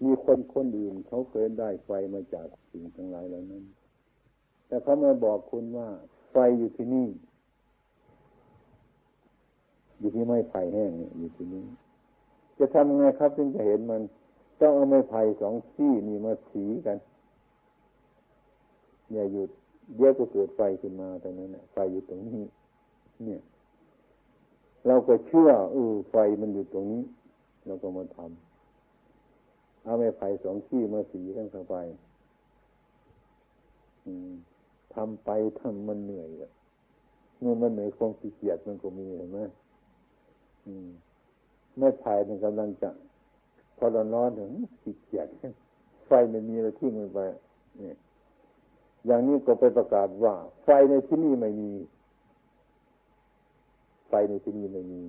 มีคนอื่นเขาเคยได้ไฟมาจากสิ่งทั้งหลายเหล่านั้นแต่เขามาบอกคุณว่าไฟอยู่ที่นี่อยู่ที่ไม้ไผ่แห้งอยู่ที่นี่จะทำไงครับถึงจะเห็นมันต้องเอาไม้ไผ่สองซี่นี่มาสีกันอย่าหยุดเดี๋ยวก็เกิดไฟขึ้นมาตรงนั้นไฟอยู่ตรงนี้เนี่ยเราก็เชื่อไฟมันอยู่ตรงนี้เราก็มาทำเอาไม้ไผ่สองซี่มาสีกันเข้าไปทำไปทำมันเหนื่อยเมื่อมันเหนื่อยความขี้เกียจมันก็มีเห็นไหมไม้ไผ่มันกำลังจะพอร้อนๆถึงขี้เกียจไฟไม่มีเราทิ้งมันไปเนี่ยอย่างนี้ก็ไปประกาศว่าไฟในที่นี่ไม่มีไฟในที่นี่ไม่มี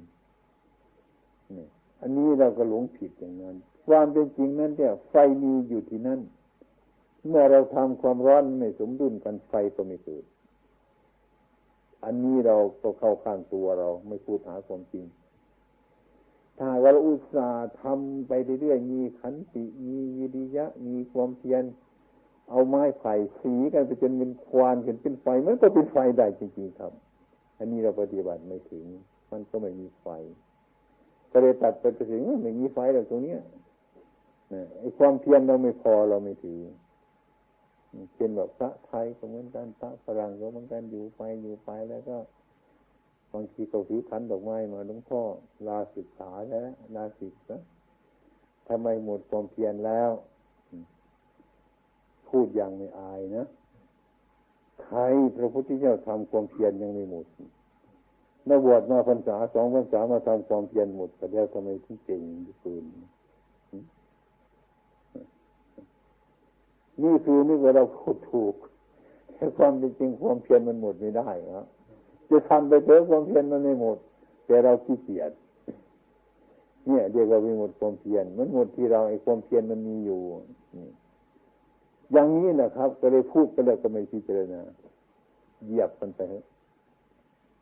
นี่อันนี้เราก็หลงผิดอย่างนั้นความเป็นจริงนั้นเนี่ยไฟมีอยู่ที่นั่นเมื่อเราทำความร้อนไม่สมดุลกันไฟก็ไม่เกิดอันนี้เราก็เข้าข้างตัวเราไม่พูดหาความจริงถ้าเราอุตส่าห์ทำไปเรื่อยๆมีขันติมีวิริยะมีความเพียรเอาไม้ไผ่สีกันไปจนเป็นควันกันเป็นไฟมันก็เป็นไฟได้จริงๆครับอันนี้เราปฏิบัติไม่ถึงมันก็ไม่มีไฟก็เลยตัดไปถึงไม่มีไฟแล้วตรงนี้ไอ้ความเพียรเราไม่พอเราไม่ถือเป็นแบบพระไทยก็เหมือนกันพระฝรั่งก็เหมือนกันอยู่ไปแล้วก็บางทีก็ถือขันดอกไม้มาหลวงพ่อลาศึกษาแล้วลาศึกนะทำไมหมดความเพียรแล้วพูดอย่างไม่อายนะใครพระพุทธเจ้าทำความเพียรยังไม่หมดนักบวชมาพรรษา2 พรรษามาทำความเพียรหมดแต่แล้วทำไมถึงเก่งที่สุดนี่คือนึกว่าเราพูดถูกแต่ความเป็นจริงความเพียรมันหมดไม่ได้ครับจะทำไปเถอะความเพียรมันไม่หมดแต่เราขี้เกียจเนี่ยเรียกว่าไม่หมดความเพียรมันหมดที่เราไอ้ความเพียรมันมีอยู่อย่างนี้นะครับก็เลยพูดไปแล้วก็ไม่พิจารณาเหยียบมันไป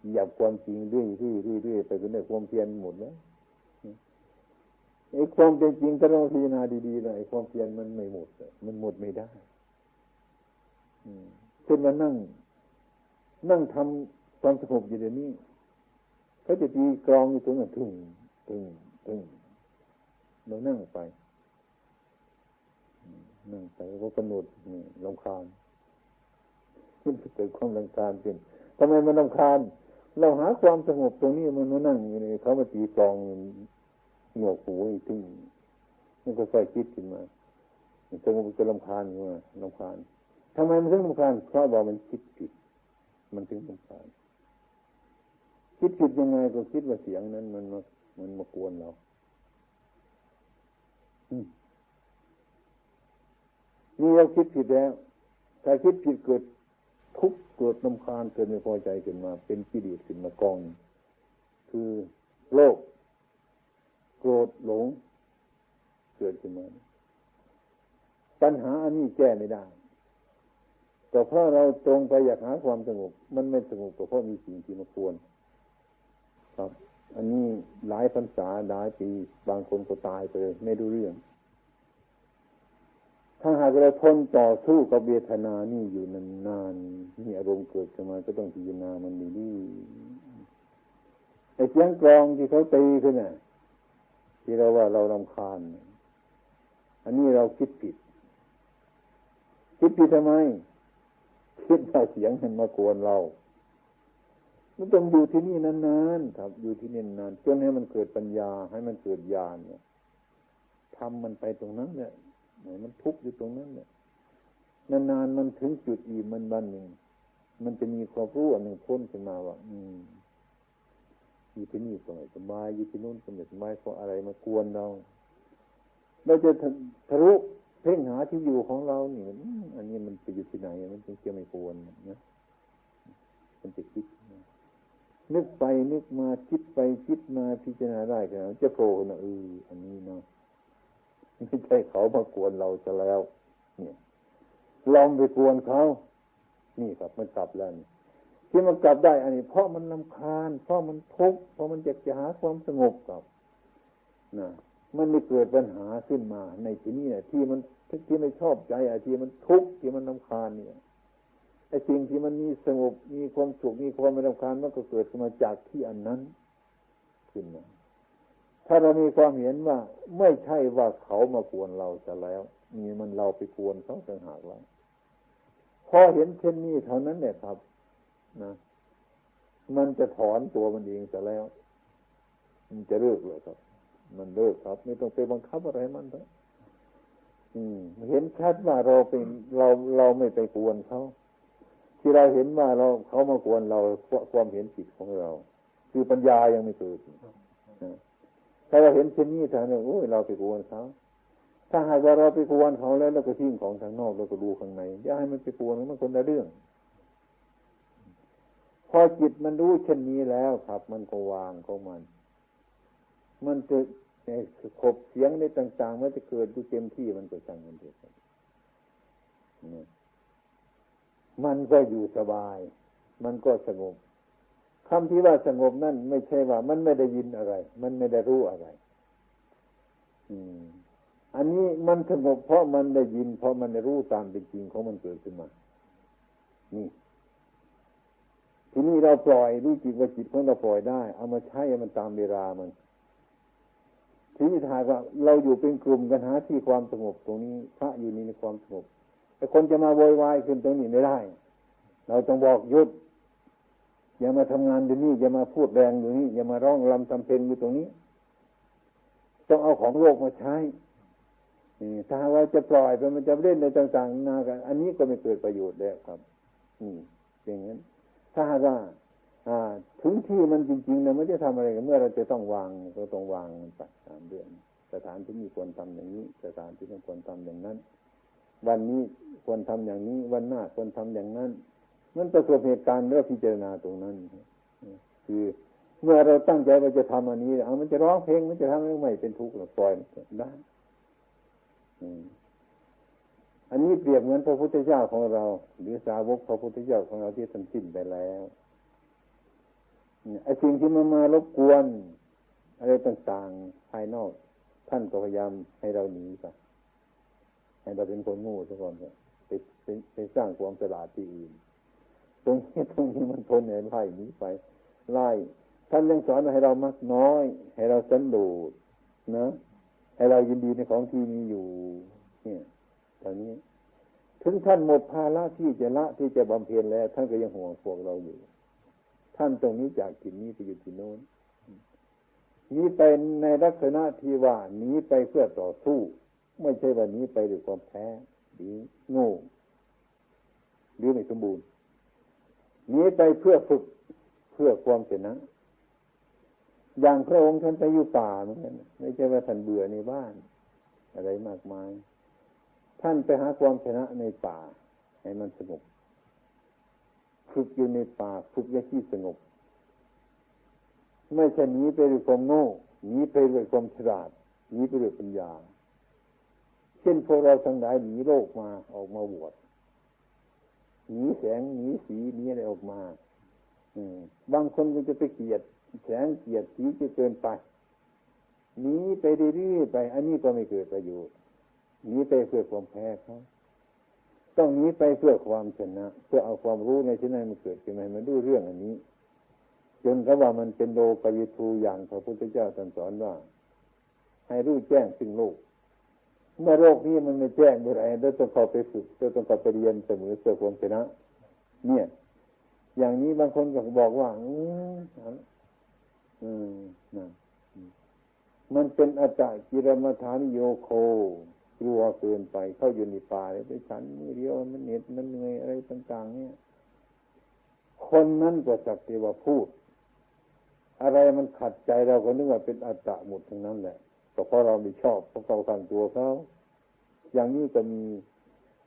เหยียบความจริงเรื่อยไปจนได้ความเพียรหมดแล้วไอ้ความเป็นจริงก็ต้องพิจารณาดีๆเลยไอ้ความเพียรมันไม่หมดมันหมดไม่ได้ขึ้นมานั่งทำความสงบอยู่เดี๋ยวนี้เขาจะตีกลองอยู่ตรงนั้นตึงเรานั่งไปก็กำหนดนี่รำคาญขึ้นเกิดความรำคาญขึ้นทำไมมันรำคาญเราหาความสงบตรงนี้มันมานั่งอยู่นี่เขามาตีกลองหงวกหูอีกตึ้งมันก็ค่อยคิดขึ้นมาสงบจะรำคาญขึ้นมารำคาญทำไมมันถึงรำคาญเพราะว่ามันคิดผิดมันถึงรำคาญคิดผิดยังไงก็คิดว่าเสียงนั้นมันมากวนเรานี่เราคิดผิดแล้วถ้าคิดผิดเกิดทุกข์เกิดรำคาญเกิดไม่พอใจขึ้นมาเป็นกิเลสขึ้นมากองคือโลภโกรธหลงเกิดขึ้นมาปัญหาอันนี้แก้ไม่ได้แต่เพราะเราตรงไปอยากหาความสงบมันไม่สงบก็เพราะมีสิ่งที่มากวนครับอันนี้หลายพรรษาหลายปีบางคนก็ตายไปเลยไม่รู้เรื่องถ้าหากเราทนต่อสู้กับเวทนานี่อยู่นานๆนี่อารมณ์เกิดขึ้นมาก็ต้องพิจารณามันดีๆไอ้เสียงกลองที่เขาตีขึ้นน่ะที่เราว่าเรารำคาญอันนี้เราคิดผิดทำไมคิดว่าเสียงมันมากวนเรามันต้องอยู่ที่นี่นานๆครับอยู่ที่นี่นานจนให้มันเกิดปัญญาให้มันเกิดญาณเนี่ยทำมันไปตรงนั้นเนี่ยมันทุกข์อยู่ตรงนั้นเนี่ยนานๆมันถึงจุดอิ่มมันวันหนึ่งมันจะมีความรู้อันหนึ่งพ้นขึ้นมาว่าอยู่ที่นี่ก็ไม่สบายอยู่ที่นู่นก็ไม่สบายเพราะอะไรมากวนเราจะทะลุเพ่งหาที่อยู่ของเรานี่อันนี้มันไปอยู่ที่ไหนมันจึงจะไม่กวนนะมันจะคิดนึกไปนึกมาคิดไปคิดมาพิจารณาได้กันจะโผล่นะอันนี้เนาะไม่ใช่เขามากวนเราซะแล้วเนี่ยลองไปกวนเขานี่ครับมันกลับแล้วที่มันกลับได้อันนี้เพราะมันรำคาญเพราะมันทุกข์เพราะมันอยากจะหาความสงบกับนะ มันไม่เกิดปัญหาขึ้นมาในที่นี้ที่มันที่ไม่ชอบใจที่มันทุกข์ที่มันรำคาญเนี่ยไอ้สิ่งที่มันมีสงบมีความสุขมีความไม่รำคาญมันก็เกิดขึ้นมาจากที่อันนั้นขึ้นมาถ้าเรามีความเห็นว่าไม่ใช่ว่าเขามากวนเราซะแล้วนี่มันเราไปกวนเขาต่างหากแล้วพอเห็นเช่นนี้เท่านั้นเนี่ยครับนะมันจะถอนตัวมันเองซะแล้วมันจะเลิกเลยครับมันเลิกครับไม่ต้องไปบังคับอะไรมันเถอะเห็นชัดว่าเราไม่ไปกวนเขาที่เราเห็นว่าเขามากวนเราความเห็นผิดของเราคือปัญญายังไม่เกิดถ้าเราเห็นเช่นนี้ทางนี้โอ้ยเราไปกวนเขาถ้าหากว่าเราไปกวนเขาแล้วเราก็ทิ้งของทางนอกเราก็ดูข้างในอย่าให้มันไปกวนมันคนละเรื่องพอจิตมันรู้เช่นนี้แล้วครับมันก็วางของมันจะขบเสียงในต่างๆมันจะเกิดอยู่เต็มที่มันก็ช่างมันเถอะมันก็อยู่สบายมันก็สงบคำที่ว่าสงบนั่นไม่ใช่ว่ามันไม่ได้ยินอะไรมันไม่ได้รู้อะไรอันนี้มันสงบเพราะมันได้ยินเพราะมันได้รู้ตามเป็นจริงของมันเกิดขึ้นมานี่ทีนี้เราปล่อยรู้จิตว่าจิตของเราปล่อยได้เอามาใช้มันตามเวลามันทีนี้ถ้าว่าเราอยู่เป็นกลุ่มกันหาที่ความสงบตรงนี้พระอยู่ในความสงบแต่คนจะมาโวยวายขึ้นตรงนี้ไม่ได้เราต้องบอกหยุดอย่ามาทำงานอยู่นี่อย่ามาพูดแรงอยู่นี่อย่ามาร้องรำทำเพลงอยู่ตรงนี้ต้องเอาของโลกมาใช้ถ้าว่าจะปล่อยไปมันจะเล่นในต่างๆนากันอันนี้ก็ไม่เกิดประโยชน์แล้วครับอย่างนั้นถ้าว่าถึงที่มันจริงๆเนี่ยไม่ได้ทำอะไรกันเมื่อเราจะต้องวางก็ต้องวางมันไปตามเรื่องสถานที่มีควรทำอย่างนี้สถานที่ไม่ควรทำอย่างนั้นวันนี้ควรทำอย่างนี้วันหน้าควรทำอย่างนั้นมันประสบเหตุการณ์แล้วพิจารณาตรงนั้นคือเมื่อเราตั้งใจว่าจะทำอันนี้มันจะร้องเพลงมันจะทำไม่เป็นทุกข์หรอกปล่อยได้อันนี้เปรียบเหมือนพระพุทธเจ้าของเราหรือสาวกพระพุทธเจ้าของเราที่ท่านสิ้นไปแล้วไอ้สิ่งที่มารบกวนอะไรต่างๆภายนอกท่านก็พยายามให้เราหนีไปให้เราเป็นคนโง่ซะก่อนไปสร้างความฉลาดที่อื่นตรงนี้มันทนไล่หนีไปไล่ท่านยังสอนให้เรามักน้อยให้เราสันโดษนะให้เรายินดีในของที่มีอยู่เนี่ยตอนนี้ถึงท่านหมดภาระที่จะละที่จะบำเพ็ญแล้วท่านก็ยังห่วงพวกเราอยู่ท่านตรงนี้จากที่นี้ไปอยู่ที่โน้นนี้ไปในลักษณะที่ว่าหนีไปเพื่อต่อสู้ไม่ใช่ว่าหนีไปด้วยความแพ้หรือโง่หรือไม่สมบูรณ์หนีไปเพื่อฝึกเพื่อความชนะอย่างพระองค์ท่านไปอยู่ป่าเหมือนกันไม่ใช่ว่าท่านเบื่อในบ้านอะไรมากมายท่านไปหาความชนะในป่าให้มันสงบฝึกอยู่ในป่าฝึกในที่สงบไม่ใช่หนีไปด้วยความโง่หนีไปด้วยความฉลาดหนีไปด้วยปัญญาเช่นพวกเราทั้งหลายหนีโลกมาออกมาบวชหนีแสงหนีสีหนีอะไรออกมาบางคนก็จะไปเกลียดแสงเกลียดสีจะเกินไปหนีไปเรื่อยๆไปอันนี้ก็ไม่เกิดประโยชน์หนีไปเพื่อความแพ้เขาต้องหนีไปเพื่อความชนะเพื่อเอาความรู้ในที่นั้นมันเกิดขึ้นมามันรู้เรื่องอันนี้จนเขาว่ามันเป็นโลกวิทูอย่างพระพุทธเจ้าท่านสอนว่าให้รู้แจ้งซึ่งโลกเมื่อโลกนี้มันไม่แจ้งเมื่อไหร่เราต้องเข้าไปฝึกเราต้องเข้าไปเรียนเสมอเพื่อความชนะเนี่ยอย่างนี้บางคนก็บอกว่ามันเป็นอัตตกิรมัฏฐานิโยโคกลัวเกินไปเข้าอยู่ในป่าเลยไปฉันนี่เดียวมันเหน็ดมันเหนื่อยอะไรต่างๆเนี่ยคนนั้นก็สักแต่ว่าพูดอะไรมันขัดใจเราก็นึกว่าเป็นอัตตะหมดทั้งนั้นแหละก็เพราะเราไม่ชอบเพราะเราตั้งตัวเขาอย่างนี้ก็มี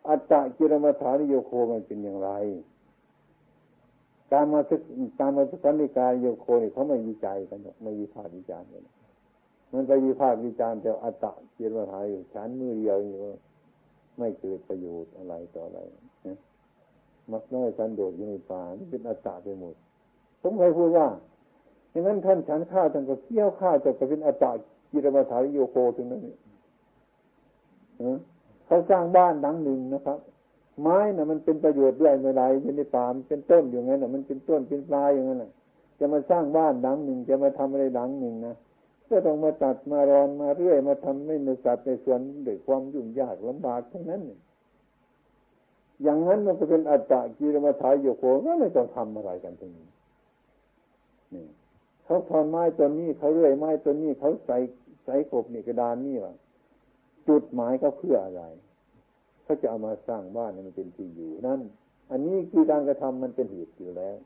อัตตะกิรมัฏฐานิโยโคมันเป็นอย่างไรการมาศึกษาในกายโยโคนี่เขาไม่วิจัยกันไม่วิพากษ์วิจารณ์กันมันไปวิพากษ์วิจารณ์แต่อัตตะกิรมัฏฐานิโยฉันมือเดียวนี่ไม่เกิดประโยชน์อะไรต่ออะไรนะมักน้อยสันโดษอยู่ในป่านี่เป็นอัตตะไปหมดผมเคยพูดว่าอย่างนั้นท่านฉันข้าวท่านก็เคี่ยวข้าวจะเป็นอัตตะ กิรมาถาริโยโคถึงนั้นนี่เขาสร้างบ้านหลังหนึ่งนะครับไม้น่ะมันเป็นประโยชน์ด้วยไม่ไรอยู่ในป่ามันเป็นต้นอย่างนั้นน่ะมันเป็นต้นเป็นปลายอย่างนั้นน่ะจะมาสร้างบ้านหลังหนึ่งจะมาทำอะไรหลังหนึ่งนะก็ต้องมาตัดมารอนมาเรื่อยมาทำไม่ในสัตว์ในส่วนด้วยความยุ่งยากลำบากทั้งนั้นอย่างนั้นมันก็เป็นอัตตะกิรมาถาริโยโคก็ไม่ต้องทำอะไรกันตรงนี้นี่เขาถอนไม้ต้นนี้เขาเรื่อยไม้ต้นนี้เขาใส่กบนี่กระดานนี่ว่ะจุดหมายเขาเพื่ออะไรเขาจะเอามาสร้างบ้านให้มันเป็นที่อยู่นั่นอันนี้คือการกระทำมันเป็นเหตุอยู่แล้ว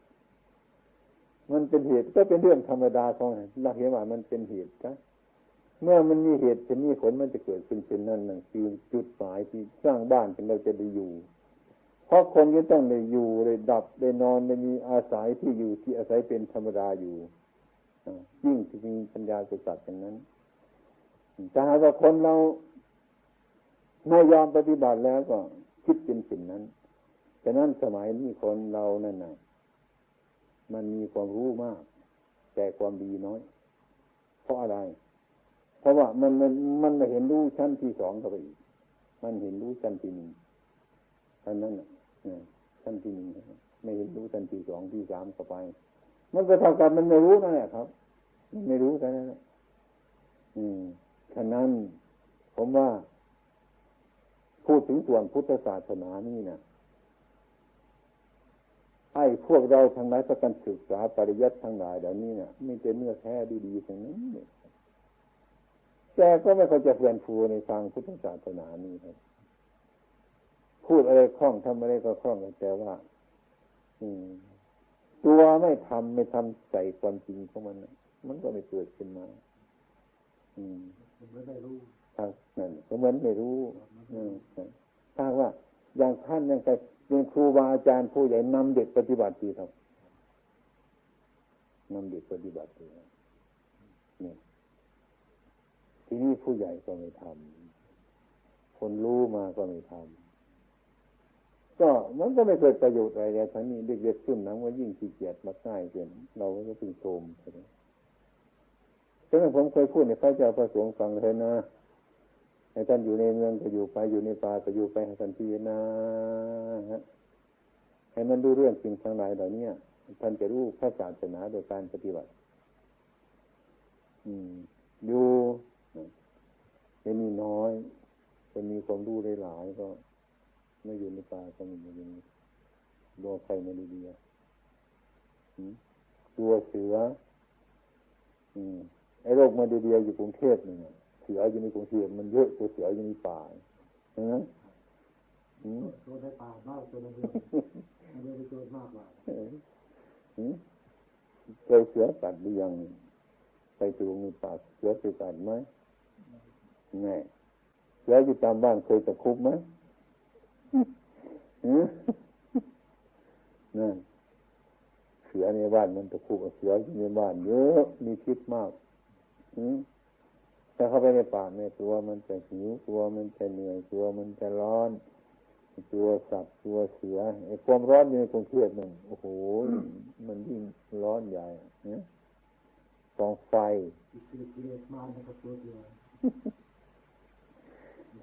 มันเป็นเหตุก็เป็นเรื่องธรรมดาของเราเห็นว่ามันเป็นเหตุนะเมื่อมันมีเหตุจะมีผลมันจะเกิดขึ้นเป็นนั่นนั่นคือจุดหมายที่สร้างบ้านเป็นเราจะได้อยู่เพราะคนก็ต้องได้อยู่ได้ดับได้นอนได้มีอาศัยที่อยู่ที่อาศัยเป็นธรรมดาอยู่ยิ่งที่มีปัญญาสุสัตว์อย่างนั้นถ้าหากว่าคนเราไม่ยอมปฏิบัติแล้วก็คิดเป็นสิ่งนั้นฉะนั้นสมัยนี้คนเรานั่นน่ะมันมีความรู้มากแต่ความดีน้อยเพราะอะไรเพราะว่ามันไม่เห็นรู้ชั้นที่สองเข้าไปอีกมันเห็นรู้ชั้นที่หนึ่งท่านนั้นน่ะชั้นที่หนึ่งไม่เห็นรู้ชั้นที่สองที่สามเข้าไปมันก็เท่ากันมันไม่รู้นั่นแหละครับไม่รู้กันนั่นแหละฉะนั้นผมว่าพูดถึงส่วนพุทธศาสนานี่นะไอ้พวกเราทั้งหลายประกันศึกษาปริยัติทั้งหลายเหล่านี้เนี่ยมีแต่เนื้อแท้ดีๆทั้งนั้นแต่ก็ไม่ค่อยจะเฟื่องฟูในทางพุทธศาสนานี่ครับพูดอะไรคล่องทำอะไรก็คล่องแต่ว่าตัวไม่ทำใส่ความจริงของมันก็ไม่เกิดขึ้นมาไม่รู้ครับนั่นก็เหมือนไม่รู้ถ้าว่าอย่างท่านยังไงเป็นครูบาอาจารย์ผู้ใหญ่นำเด็กปฏิบัติดีครับนำเด็กปฏิบัติดีนี่ทีนี้ผู้ใหญ่ก็ไม่ทำคนรู้มาก็ไม่ทำก็มันก็ไม่เกิดประโยชน์อะไรเลยทั้งนี้เด็กๆขึ้นหนังว่ายิ่งขี้เกียจมาง่ายเกินเราก็ต้องโทมใช่ไหมฉะนั้นผมเคยพูดในพระเจ้าประสงค์ฟังเลยนะให้ท่านอยู่ในเมืองก็อยู่ไปอยู่ในป่าก็อยู่ไปให้ท่านพิจารณาให้มันดูเรื่องสิ่งทั้งหลายเหล่านี้ท่านจะรู้พระศาสนาโดยการปฏิบัติอยู่ไม่มีน้อยจะมีความรู้หลายๆก็ไม่อยู่ในป่าก็ไม่อยู่ในดูใครไม่ดีเดียวตัวเสือไอ้โรคมาดีๆอยู่กรุงเทพนี่เสืออยู่ในกรุงเทพมันเยอะตัวเสืออยู่ในป่าใช่ไหมตัวในป่ามากตัวในเมืองมันเลยตัวมากกว่าเคยเสือกัดหรือยังไปดูในป่าเสือไปกัดไหมแน่เสืออยู่ตามบ้านเคยตะคุบไหมนั่นเสือในบ้านมันตะคุบเสืออยู่ในบ้านเยอะมีพิษมากถ้าเข้าไปในป่าเนี่ยตัวมันจะหิวตัวมันจะเหนื่อยตัวมันจะร้อนตัวสัตว์ตัวเสือไอ้ความร้อนอยู่ในกรุงเทพนั่นโอ้โหมันยิ่งร้อนใหญ่เนี่ยกองไฟมานะครับตัวเสือ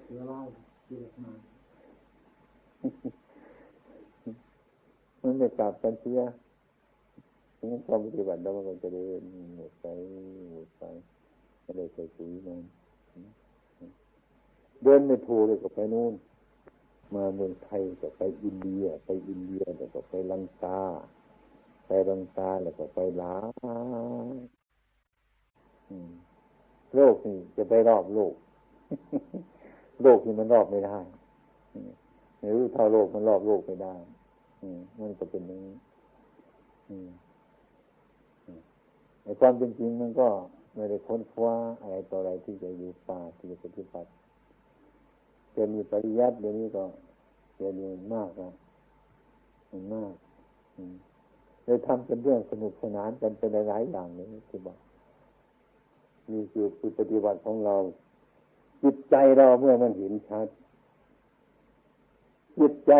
เสือร้ายเสือมามันไม่กลับกันเสียงั้นความปฏิบัติเราก็จะเดินหมดไปไม่ได้ใส่ปุ๋ยมันเดินไม่ถูกเลยก็ไปนู่นมาเมืองไทยก็ไปอินเดียแล้วก็ไปลังกาแล้วก็ไปลาวโลกนี่จะไปรอบโลกโลกนี่มันรอบไม่ได้ไม่รู้เท่าโลกมันรอบโลกไม่ได้มันก็เป็นอย่างนี้ในความเป็นจริงมันก็ไม่ได้ค้นคว้าอะไรต่ออะไรที่จะอยู่ป่าที่จะปฏิบัติจะมีปริยัติเดี๋ยวนี้ก็จะมีมากนะมันมากเลยทำเป็นเรื่องสนุกสนานกันเป็นหลายๆอย่างเลยที่บอกมีคือปฏิบัติของเราจิตใจเราเมื่อมันเห็นชัดจิตใจ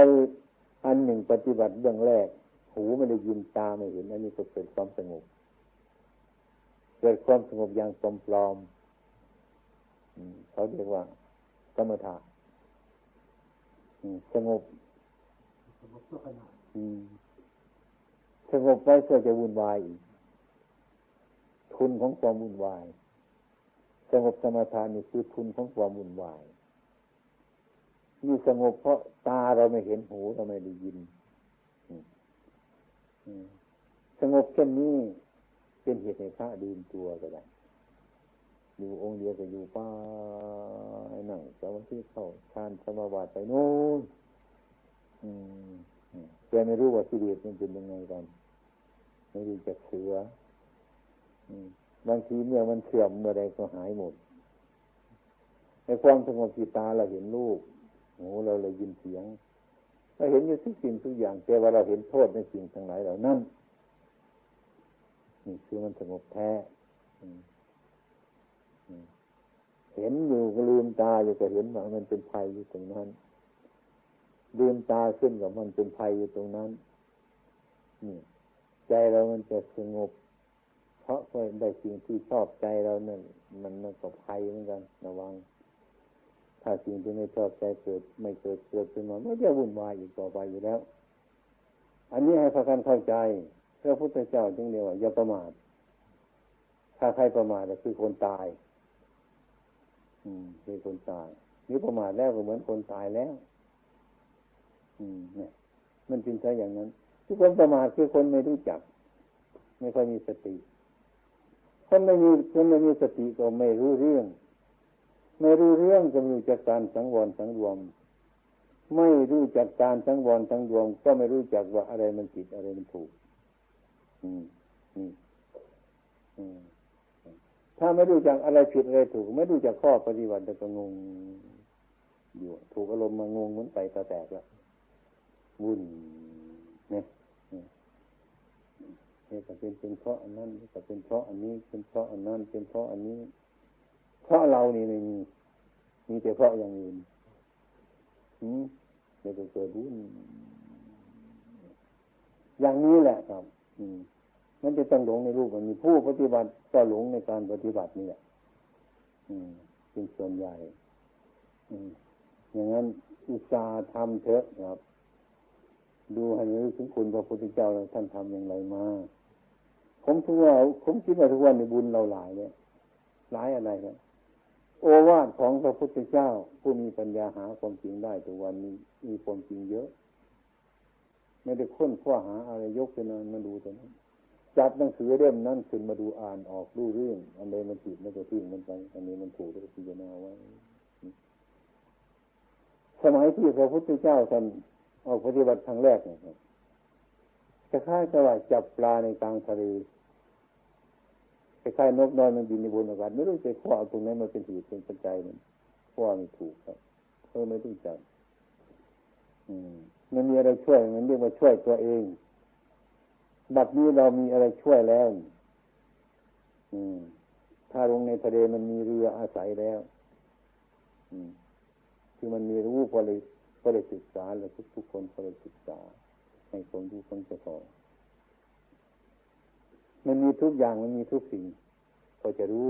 อันหนึ่งปฏิบัติเบื้องแรกหูไม่ได้ยินตาไม่เห็นอันนี้ก็เกิดความสงบเกิดความสงบอย่างปลอม เขาเรียกว่าสมถะสงบสงบไว้เพื่อจะวุ่นวายอีกทุนของความวุ่นวายสงบสมถะนี่คือทุนของความวุ่นวายนี่สงบเพราะตาเราไม่เห็นหูเราไม่ได้ยินสงบเช่นนี้เป็นเหตุให้พระดื่มตัวก็ได้อยู่องค์เดียวก็อยู่ป้านั่งสมาธิเข้าฌานสมาบัติไปโน่นแต่ไม่รู้ว่าชีวิตมันเป็นยังไงกันไม่รู้จักเสือบางทีเมื่อมันเสื่อมเมื่อใดก็หายหมดในความสงบจิตตาเราเห็นรูปหูเราเลยยินเสียงเราเห็นอยู่ทุกสิ่งทุกอย่างแต่ว่าเราเห็นโทษในสิ่งทั้งหลายเหล่านั้นนี่คือมันสงบแท้เห็นอยู่ก็ลืมตาอยู่ก็เห็นว่ามันเป็นภัยอยู่ตรงนั้นลืมตาขึ้นกับมันเป็นภัยอยู่ตรงนั้นนี่ใจเรามันจะสงบเพราะได้สิ่งที่ชอบใจเราเนี่ยมันก็ภัยเหมือนกันระวังถ้าสิ่งที่ไม่ชอบใจเกิดไม่เกิดขึ้นมาไม่จะวุ่นวายอีกต่อไปอยู่แล้วอันนี้ให้พากันเข้าใจพระพุทธเจ้าจึงเรียกว่าอย่าประมาทถ้าใครประมาทก็คือคนตายคือคนตายนี่ประมาทแล้วก็เหมือนคนตายแล้วเนี่ยมันเป็นใช่อย่างนั้นทุกคนประมาทคือคนไม่รู้จักไม่ค่อยมีสติคนไม่มีสติก็ไม่รู้เรื่องก็ไม่รู้จักการสังวรสังรวมไม่รู้จักการสังวรสังรวมก็ไม่รู้จักว่าอะไรมันผิดอะไรมันถูกถ้าไม่รู้จักอะไรผิดอะไรถูกไม่รู้จักข้อปฏิบัติก็งงอยู่ถูกอารมณ์มางงเหมือนไก่ตาแตกแล้ววุ่นเนี่ยนี่ก็เป็นเพราะอันนั้นนี่ก็เป็นเพราะอันนี้เป็นเพราะอันนั้นเป็นเพราะอันนี้เพราะเรานี่ไม่มีแต่เพราะอย่างอื่นเดี๋ยวก็เกิดวุ่นอย่างนี้แหละครับมันจะต้องหลงในรูปมันมีผู้ปฏิบัติก็หลงในการปฏิบัตินี่แหละเป็นส่วนใหญ่อย่างนั้นอุตส่าห์ทำเถอะครับดูให้รู้ถึงคุณพระพุทธเจ้าแล้วท่านทำอย่างไรมาผมคิดว่าทุกวันในบุญเราหลายเนี่ยหลายอะไรครับโอวาทของพระพุทธเจ้าผู้มีปัญญาหาความจริงได้ทุกวันนี้มีความจริงเยอะไม่ได้ค้นคว้าหาอะไรยกขึ้นมาดูแต่นั้นจับหนังสือเล่มนั้นขึ้นมาดูอ่านออกรู้เรื่องอันใดมันผิดแล้วก็ทิ้งมันไปอันนี้มันถูกแล้วก็พิจารณาไว้สมัยที่พระพุทธเจ้าท่านออกปฏิบัติครั้งแรกเนี่ยคล้ายๆกับว่าจับปลาในกลางทะเลคล้ายๆนกน้อยมันบินในบนอากาศไม่รู้จะข้อตรงนั้นมันเป็นเหตุเป็นปัจจัยมันข้อไม่ถูกครับไม่รู้จักมันมีอะไรช่วยมันเรียกว่าช่วยตัวเองบัดนี้เรามีอะไรช่วยแล้วถ้าลงในทะเลมันมีเรืออาศัยแล้วที่มันมีรู้พอเลยศึกษาแล้วทุกคนพอเลยศึกษาให้คนรู้คนจะพอมันมีทุกอย่างมันมีทุกสิ่งก็จะรู้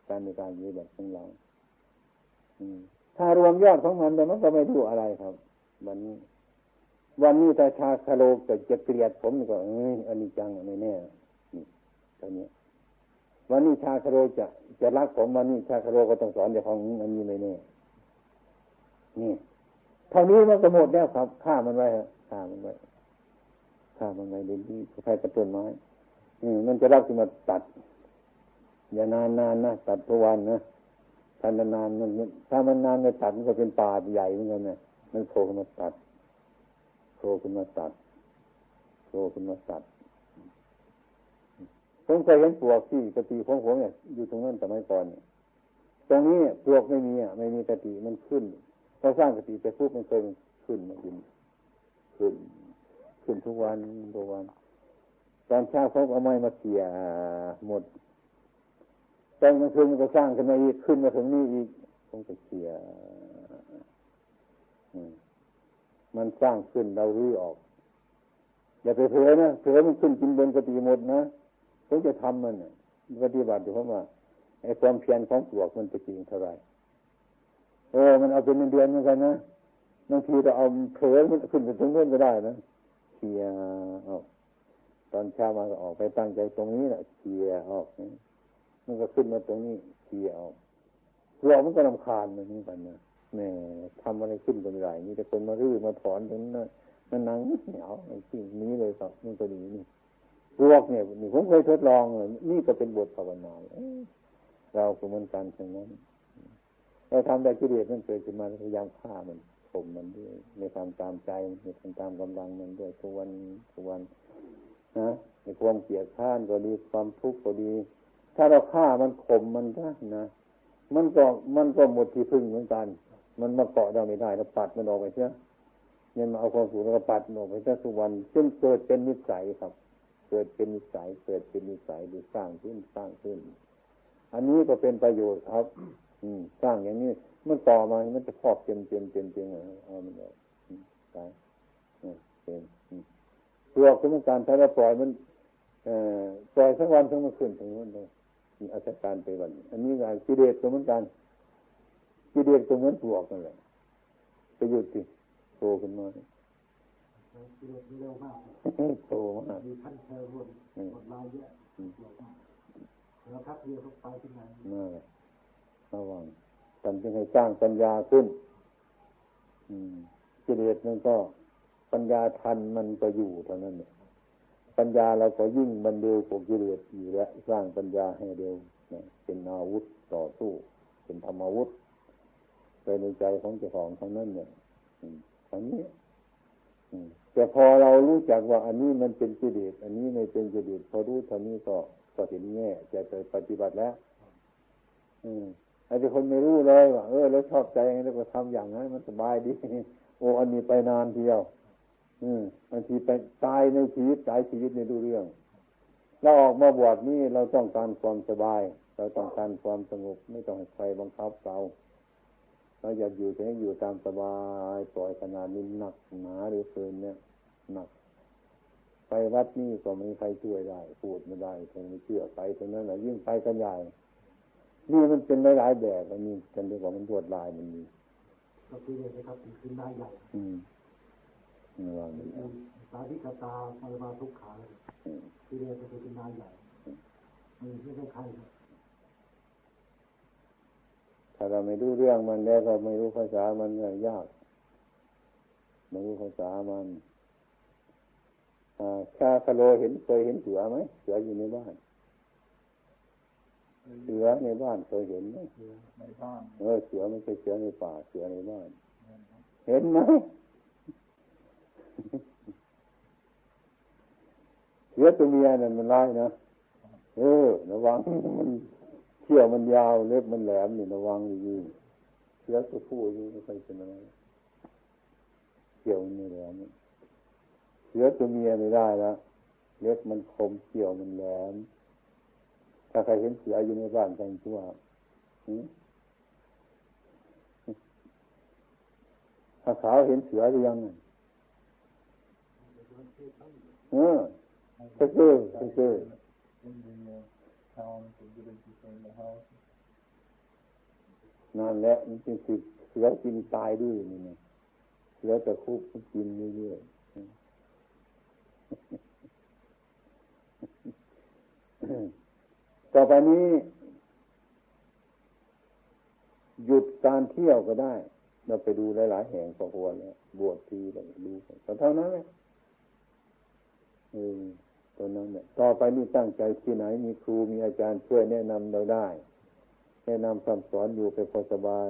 การในการปฏิบัติของเราถ้ารวมยอดของมันแต่มันก็ไม่รู้อะไรครับวันนี้ถ้าชาคาโลจะเกลียดผมก็อันนี้จังไม่แน่นี่ตอนนี้วันนี้ชาคาโลจะรักผมวันนี้ชาคาโลก็ต้องสอนเจ้าของอันนี้ไม่แน่นี่เท่านี้มันก็หมดแล้วครับฆ่ามันไว้ฮะฆ่ามันไว้เดี๋ยวนี้ใครกระต้นไม้มันจะรักที่มาตัดอย่านานนะตัดทุกวันนะถ้านานมันถ้ามันนานไม่ตัดมันก็เป็นป่าใหญ่เหมือนกันนะมันโผล่ขึ้นมาตัดผมเคยเห็นปลวกที่กะทิของผมเนี่ยอยู่ตรงนั้นสมัยก่อนตรงนี้ปลวกไม่มีกะทิมันขึ้นพอสร้างกะทิไปปุ๊บมันเคยขึ้นมาขึ้นทุกวันตอนเช้าเขาเอาไม้มาเกี่ยหมดตอนกลางคืนมันก็สร้างขึ้นมาอีกขึ้นมาถึงนี่อีกผมก็เกี่ยมันสร้างขึ้นเรารื้อออกอย่าไปเผลอนะเผลอมันขึ้นกินบนกะทิหมดนะผมจะทำมันปฏิบัติอยู่เพราะว่าไอ้ความเพียรของปลวกมันจะจริงเท่าไหร่ มันเอาเป็นเดือนเหมือนกันนะบางทีเราเอาเผลอมันขึ้นไปถึงโน่นก็ได้นะเคลียร์ออกตอนเช้ามาก็ออกไปตั้งใจตรงนี้แหละเคลียร์ออกมันก็ขึ้นมาตรงนี้เคลียร์ออกเรามันก็รำคาญมันเหมือนกันนะแหมทำอะไรขึ้นก็ไม่ได้มีแต่คนมารื้อมาถอนตรงนั้นมันนั่งเหนียวสิ่งนี้เลยครับมันก็ดีนี่พวกเนี่ยนี่ผมเคยทดลองเลยนี่ก็เป็นบทภาวนาเราก็เหมือนกันฉะนั้นเราทำได้กิเลสมันเกิดขึ้นมาพยายามฆ่ามันข่มมันด้วยในทำตามใจในทำตามกำลังมันด้วยทุกวันนะในความเกลียดข้านก็ดีความทุกข์ก็ดีถ้าเราฆ่ามันข่มมันก็นะมันก็หมดที่พึ่งเหมือนกันมันมาเกาะเราไม่ได้เราปัดมันออกไปเสียเนี่ยมาเอาความสุขแล้วก็ปัดมันออกไปเสียทุกวันจนเกิดเป็นนิสัยครับเกิดเป็นนิสัยดูสร้างขึ้นอันนี้ก็เป็นประโยชน์ครับสร้างอย่างนี้มันต่อมามันจะครอบเต็มเอามันออกตายเป็นตัวคือมันการถ้าเราปล่อยมันปล่อยทั้งวันทั้งมันขึ้นทั้งวันเลยมีอาการไปวันอันนี้งานกิเลสก็เหมือนกันกิเลสก็เหมือนปลวกนั่นแหละไปหยุดสิโตขึ้นมากิเลสเร็วมากโตมากมีขั้นเทอร์วนกดลายเยอะแล้วทักเรียเข้าไปที่ไหนระวังกันจึงให้สร้างปัญญาขึ้นกิเลสมันก็ปัญญาทันมันก็อยู่เท่านั้นเนี่ยปัญญาเราก็ยิ่งมันเร็วกว่ากิเลสอยู่แล้วสร้างปัญญาให้เร็วเป็นอาวุธต่อสู้เป็นธรรมอาวุธไปในใจของเจ้าของเท่านั้นเนี่ยอันนี้แต่พอเรารู้จักว่าอันนี้มันเป็นกิเลสอันนี้ไม่เป็นกิเลสพอรู้เท่านี้ก็เห็นแง่จะไปปฏิบัติแล้วไอ้ที่คนไม่รู้เลยว่าแล้วชอบใจแล้วก็ทำอย่างนั้นมันสบายดีอันนี้ไปนานเที่ยวบางทีไปตายในชีวิตในดูเรื่องเราออกมาบวชนี่เราต้องการความสบายเราต้องการความสงบไม่ต้องให้ใครบังคับเราอยากอยู่แต่อยู่ตามสบายปล่อยขนาดนี้หนักหนาหรือเกินเนี่ยหนักไปวัดนี่ก็ไม่มีใครช่วยได้พูดไม่ได้คนไม่เชื่อไปตรงนั้นแหละยิ่งไปกันใหญ่นี่มันเป็นหลายแบบอันนี้กันเรียกว่ามันรวดลายมันมีก็คือเลยนะครับเป็นได้ใหญ่สาธิกตาปรมาทุกขาคือเรียกว่าเป็นได้ใหญ่ไม่ใช่ใครถ้าเราไม่รู้เรื่องมันแล้วก็ไม่รู้ภาษามันก็ยากไม่รู้ภาษามันชาคาโลเคยเห็นเสือไหมเสืออยู่ในบ้านเสือในบ้านเคยเห็นไหมในบ้านเสือไม่ใช่เสือในป่าเสือในบ้านเห็นไหมเสือตัวเมียนั่นมันร้ายนะระวังมันเขี้ยวมันยาวเล็บมันแหลมนี่ระวังดีๆเสือตัวผู้อยู่ไม่ค่อยเป็นอะไรเขี้ยวมันแหลมเสือตัวเมียไม่ได้ละเล็บมันคมเขี้ยวมันแหลมถ้าใครเห็นเสืออยู่ในบ้านกันชั่วถ้าขาวเห็นเสือหรือยังก็คือนั่นแหละมันเป็นเสือกินตายด้วยนี่นะเสือตะคุบมันกินเรื่อยๆต่อไปนี้หยุดการเที่ยวก็ได้เราไปดูหลายๆแห่งพอควรแล้วบวชทีแล้วดูแต่เท่านั้นแหละตอนนั้นเนี่ยต่อไปนี่ตั้งใจที่ไหนมีครูมีอาจารย์ช่วยแนะนำเราได้แนะนำคำสอนอยู่ไปพอสบาย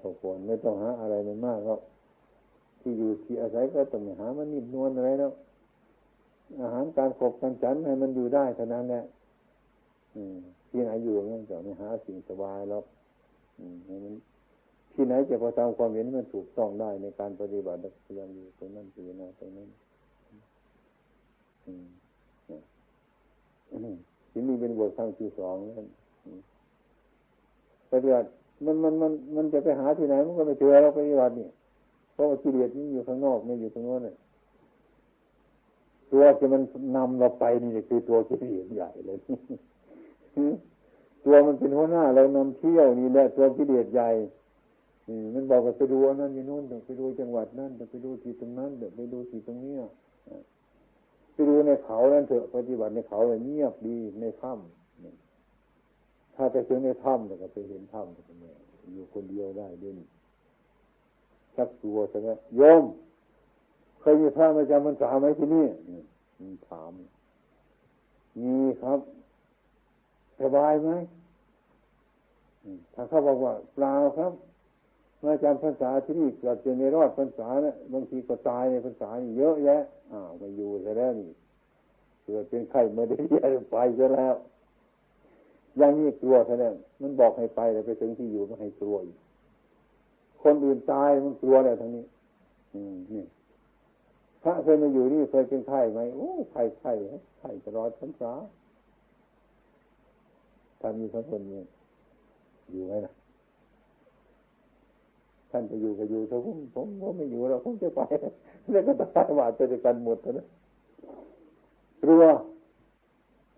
พอควรไม่ต้องหาอะไรมันมากก็ที่อยู่ที่อาศัยก็ต้องหามันนิ่มนวลอะไรแล้วอาหารการขบการฉันให้มันอยู่ได้เท่านั้นแหละที่ไหนอยู่งั้นก็ไม่หาสิ่งสบายแล้วมันที่ไหนจะพอทำความเห็นมันถูกต้องได้ในการปฏิบัติพยายามอยู่ตรงนั้นอยู่นะตรงนั้นที่นี่เป็นบทครั้งที่สองแล้วปฏิบัติมันจะไปหาที่ไหนมันก็ไม่เจอเราปฏิบัตินี่เพราะว่ากิเลสมันอยู่ข้างนอกไม่อยู่ตรงโน้นเลยตัวที่มันนำเราไปนี่คือตัวกิเลสใหญ่เลยตัวมันเป็นหัวหน้าเรานำเที่ยวนี่แหละตัวกิเลสใหญ่ มันบอกว่าไปดูนั่นอยู่โน่นไปดูจังหวัดนั่นไปดูที่ตรงนั้นไปดูที่ตรงนี้ไปดูในเขานั่นเถอะปฏิบัติในเขาเงียบดีในถ้ำถ้าไปถึงในถ้ำก็ไปเห็นถ้ำก็ไม่อยู่คนเดียวได้ด้วยชักตัวใช่ไหมโยมเคยมีพระมาจำพรรษาไหมที่นี่ถามมีครับสบายไหมถ้าเขาบอกว่าเปล่าครับมาจำพรรษาที่นี่เกิดจะไม่รอดพรรษานะบางทีก็ตายในพรรษานี่เยอะแยะมาอยู่ซะแล้วนี่เกิดเป็นไข้มาได้แย่ไปซะแล้วอย่างนี้กลัวซะแล้วมันบอกให้ไปแต่ไปถึงที่อยู่ก็ให้กลัวอีกคนอื่นตายมันกลัวแล้วทั้งนี้นี่พระเคยมาอยู่นี่เคยเป็นไข้ไหมโอ้ไข้ตลอดพรรษาท่านมีสักคนเนี่ยอยู่ไหมนะท่านจะอยู่ก็อยู่ถ้าผมไม่อยู่แล้วผมจะไปแล้วก็ตายหวาดไปด้วยกันหมดนะกลัว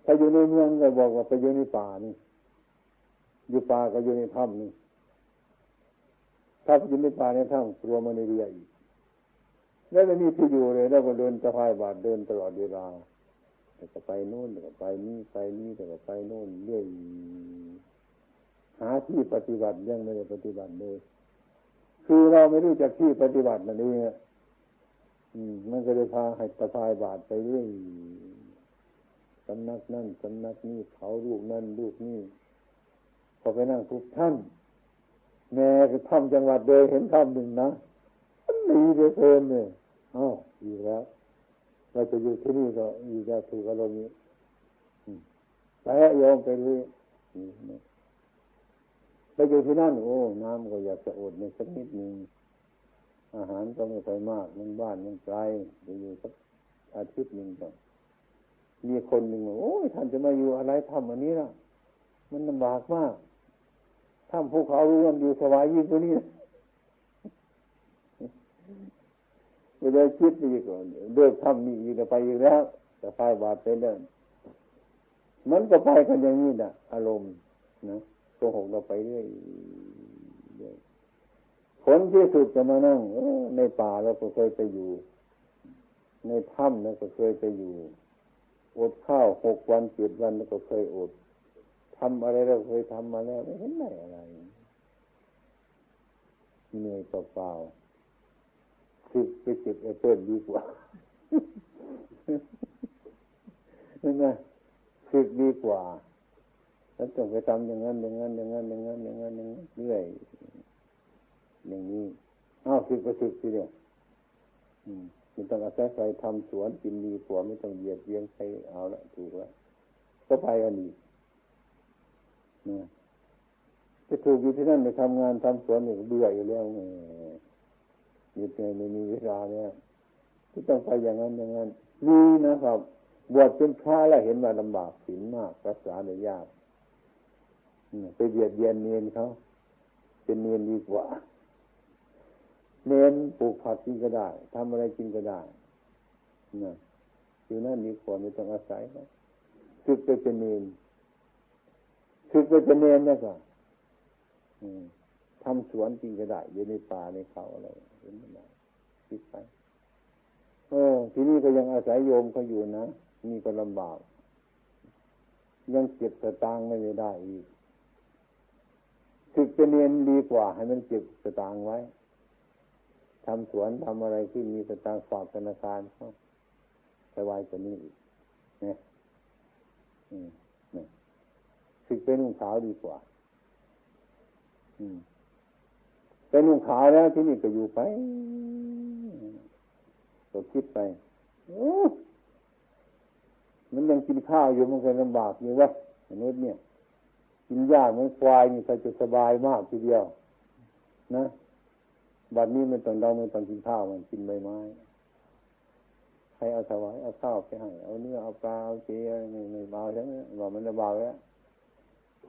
ถ้าอยู่ในเมืองก็บอกว่าไปอยู่ในป่านี่อยู่ป่าก็อยู่ในถ้ำนี่ถ้าไปอยู่ในป่าในถ้ำกลัวมันในเรืออีกแล้วไม่มีที่อยู่เลยแล้วก็เดินสะพายบาตรเดินตลอดเวลาแต่ก็ไปโน่นแต่ก็ไปนี่แต่ก็ไปโน่นเรื่อยหาที่ปฏิบัติยังไม่ได้ปฏิบัติเลยคือเราไม่รู้จักที่ปฏิบัตินั่นเองมันก็เลยพาให้สะพายบาตรไปเรื่อยสำนักนั่นสำนักนี้เขาลูกนั่นลูกนี่พอไปนั่งทุกท่านแม่คือถ้ำจังหวัดเดยเห็นถ้ำหนึ่งนะมันดีเหลือเกินเนี่ยอีกแล้วเราจะอยู่ที่นี่ก็อีกแล้วถูกอารมณ์นี้ไปยอมไปเลยไปอยู่ที่นั่นโอ้น้ำก็อยากจะอดในสักนิดนึงอาหารก็ไม่ค่อยมากมันบ้านมันไกลไปอยู่สักอาทิตย์นึงก็มีคนหนึ่งบอกโอ้ยท่านจะมาอยู่อะไรทำอันนี้ล่ะมันลำบากมากถ้ำภูเขารู้มันอยู่สบายยิ่งกว่านี้ไปเลยคิดไปอีกก่อนเดินถ้ำนี่อีกไปอีกแล้วจะพายบาตรไปเดินมันก็ไปกันอย่างนี้นะอารมณ์นะโกหกเราไปเรื่อยผลที่สุดจะมานั่งในป่าเราก็เคยไปอยู่ในถ้ำเราก็เคยไปอยู่อดข้าว6 วัน7 วันเราก็เคยอดทำอะไรเราเคยทำมาแล้วไม่เห็นได้อะไรเหนื่อยเปล่าๆคือไปเก็บแอปเปิ้ลดีกว่าเห็นไหมคือดีกว่าแล้วต้องไปทำอย่างนั้นเรื่อยอย่างนี้สึกก็สึกทีเดียวไม่ต้องอาศัยใครทำสวนกินดีกว่าไม่ต้องเบียดเบียนใครเอาละถูกแล้วก็ไปกันดีจะถูกอยู่ที่นั่นไปทำงานทำสวนเนี่ยเบื่ออยู่แล้วยึดใจไม่มีเวลาเนี่ยที่ต้องไปอย่างนั้นนี่นะครับบวชเป็นพระแล้วเห็นว่าลำบากศีลมากรักษาได้ยากไปเบียดเบียนเนรเขาเป็นเนรดีกว่าเนรปลูกผักกินก็ได้ทำอะไรกินก็ได้อยู่นั่นดีกว่าไม่ต้องอาศัยนะศึกไปเป็นเนรนะก็ทำสวนกินก็ได้อยู่ในป่าในเขาอะไรเห็นไหมคิดไปที่นี่ก็ยังอาศัยโยมเขาอยู่นะนี่ก็ลำบากยังเก็บสตางค์ไม่ได้อีกศึกเป็นเนรดีกว่าให้มันเก็บสตางค์ไว้ทำสวนทำอะไรที่มีสตางค์ฝากธนาคารเขาสบายกว่านี้อีกเนี่ยศึกเป็นนุ่งขาวดีกว่าเป็นนุ่งขาวแล้วที่นี่ก็อยู่ไปก็คิดไปมันยังกินข้าวอยู่มันก็ลำบากอยู่วะมนุษย์เนี่ยกินหญ้าเหมือนควายนี่ใครจะสบายมากทีเดียวนะบัดนี้ไม่ต้องกินข้าวมันกินใบไม้ใครเอาถวายเอาข้าวไปให้เอาเนื้อเอาปลาเอาเจไม่เบาใช่ไหมว่ามันจะเบาแล้ว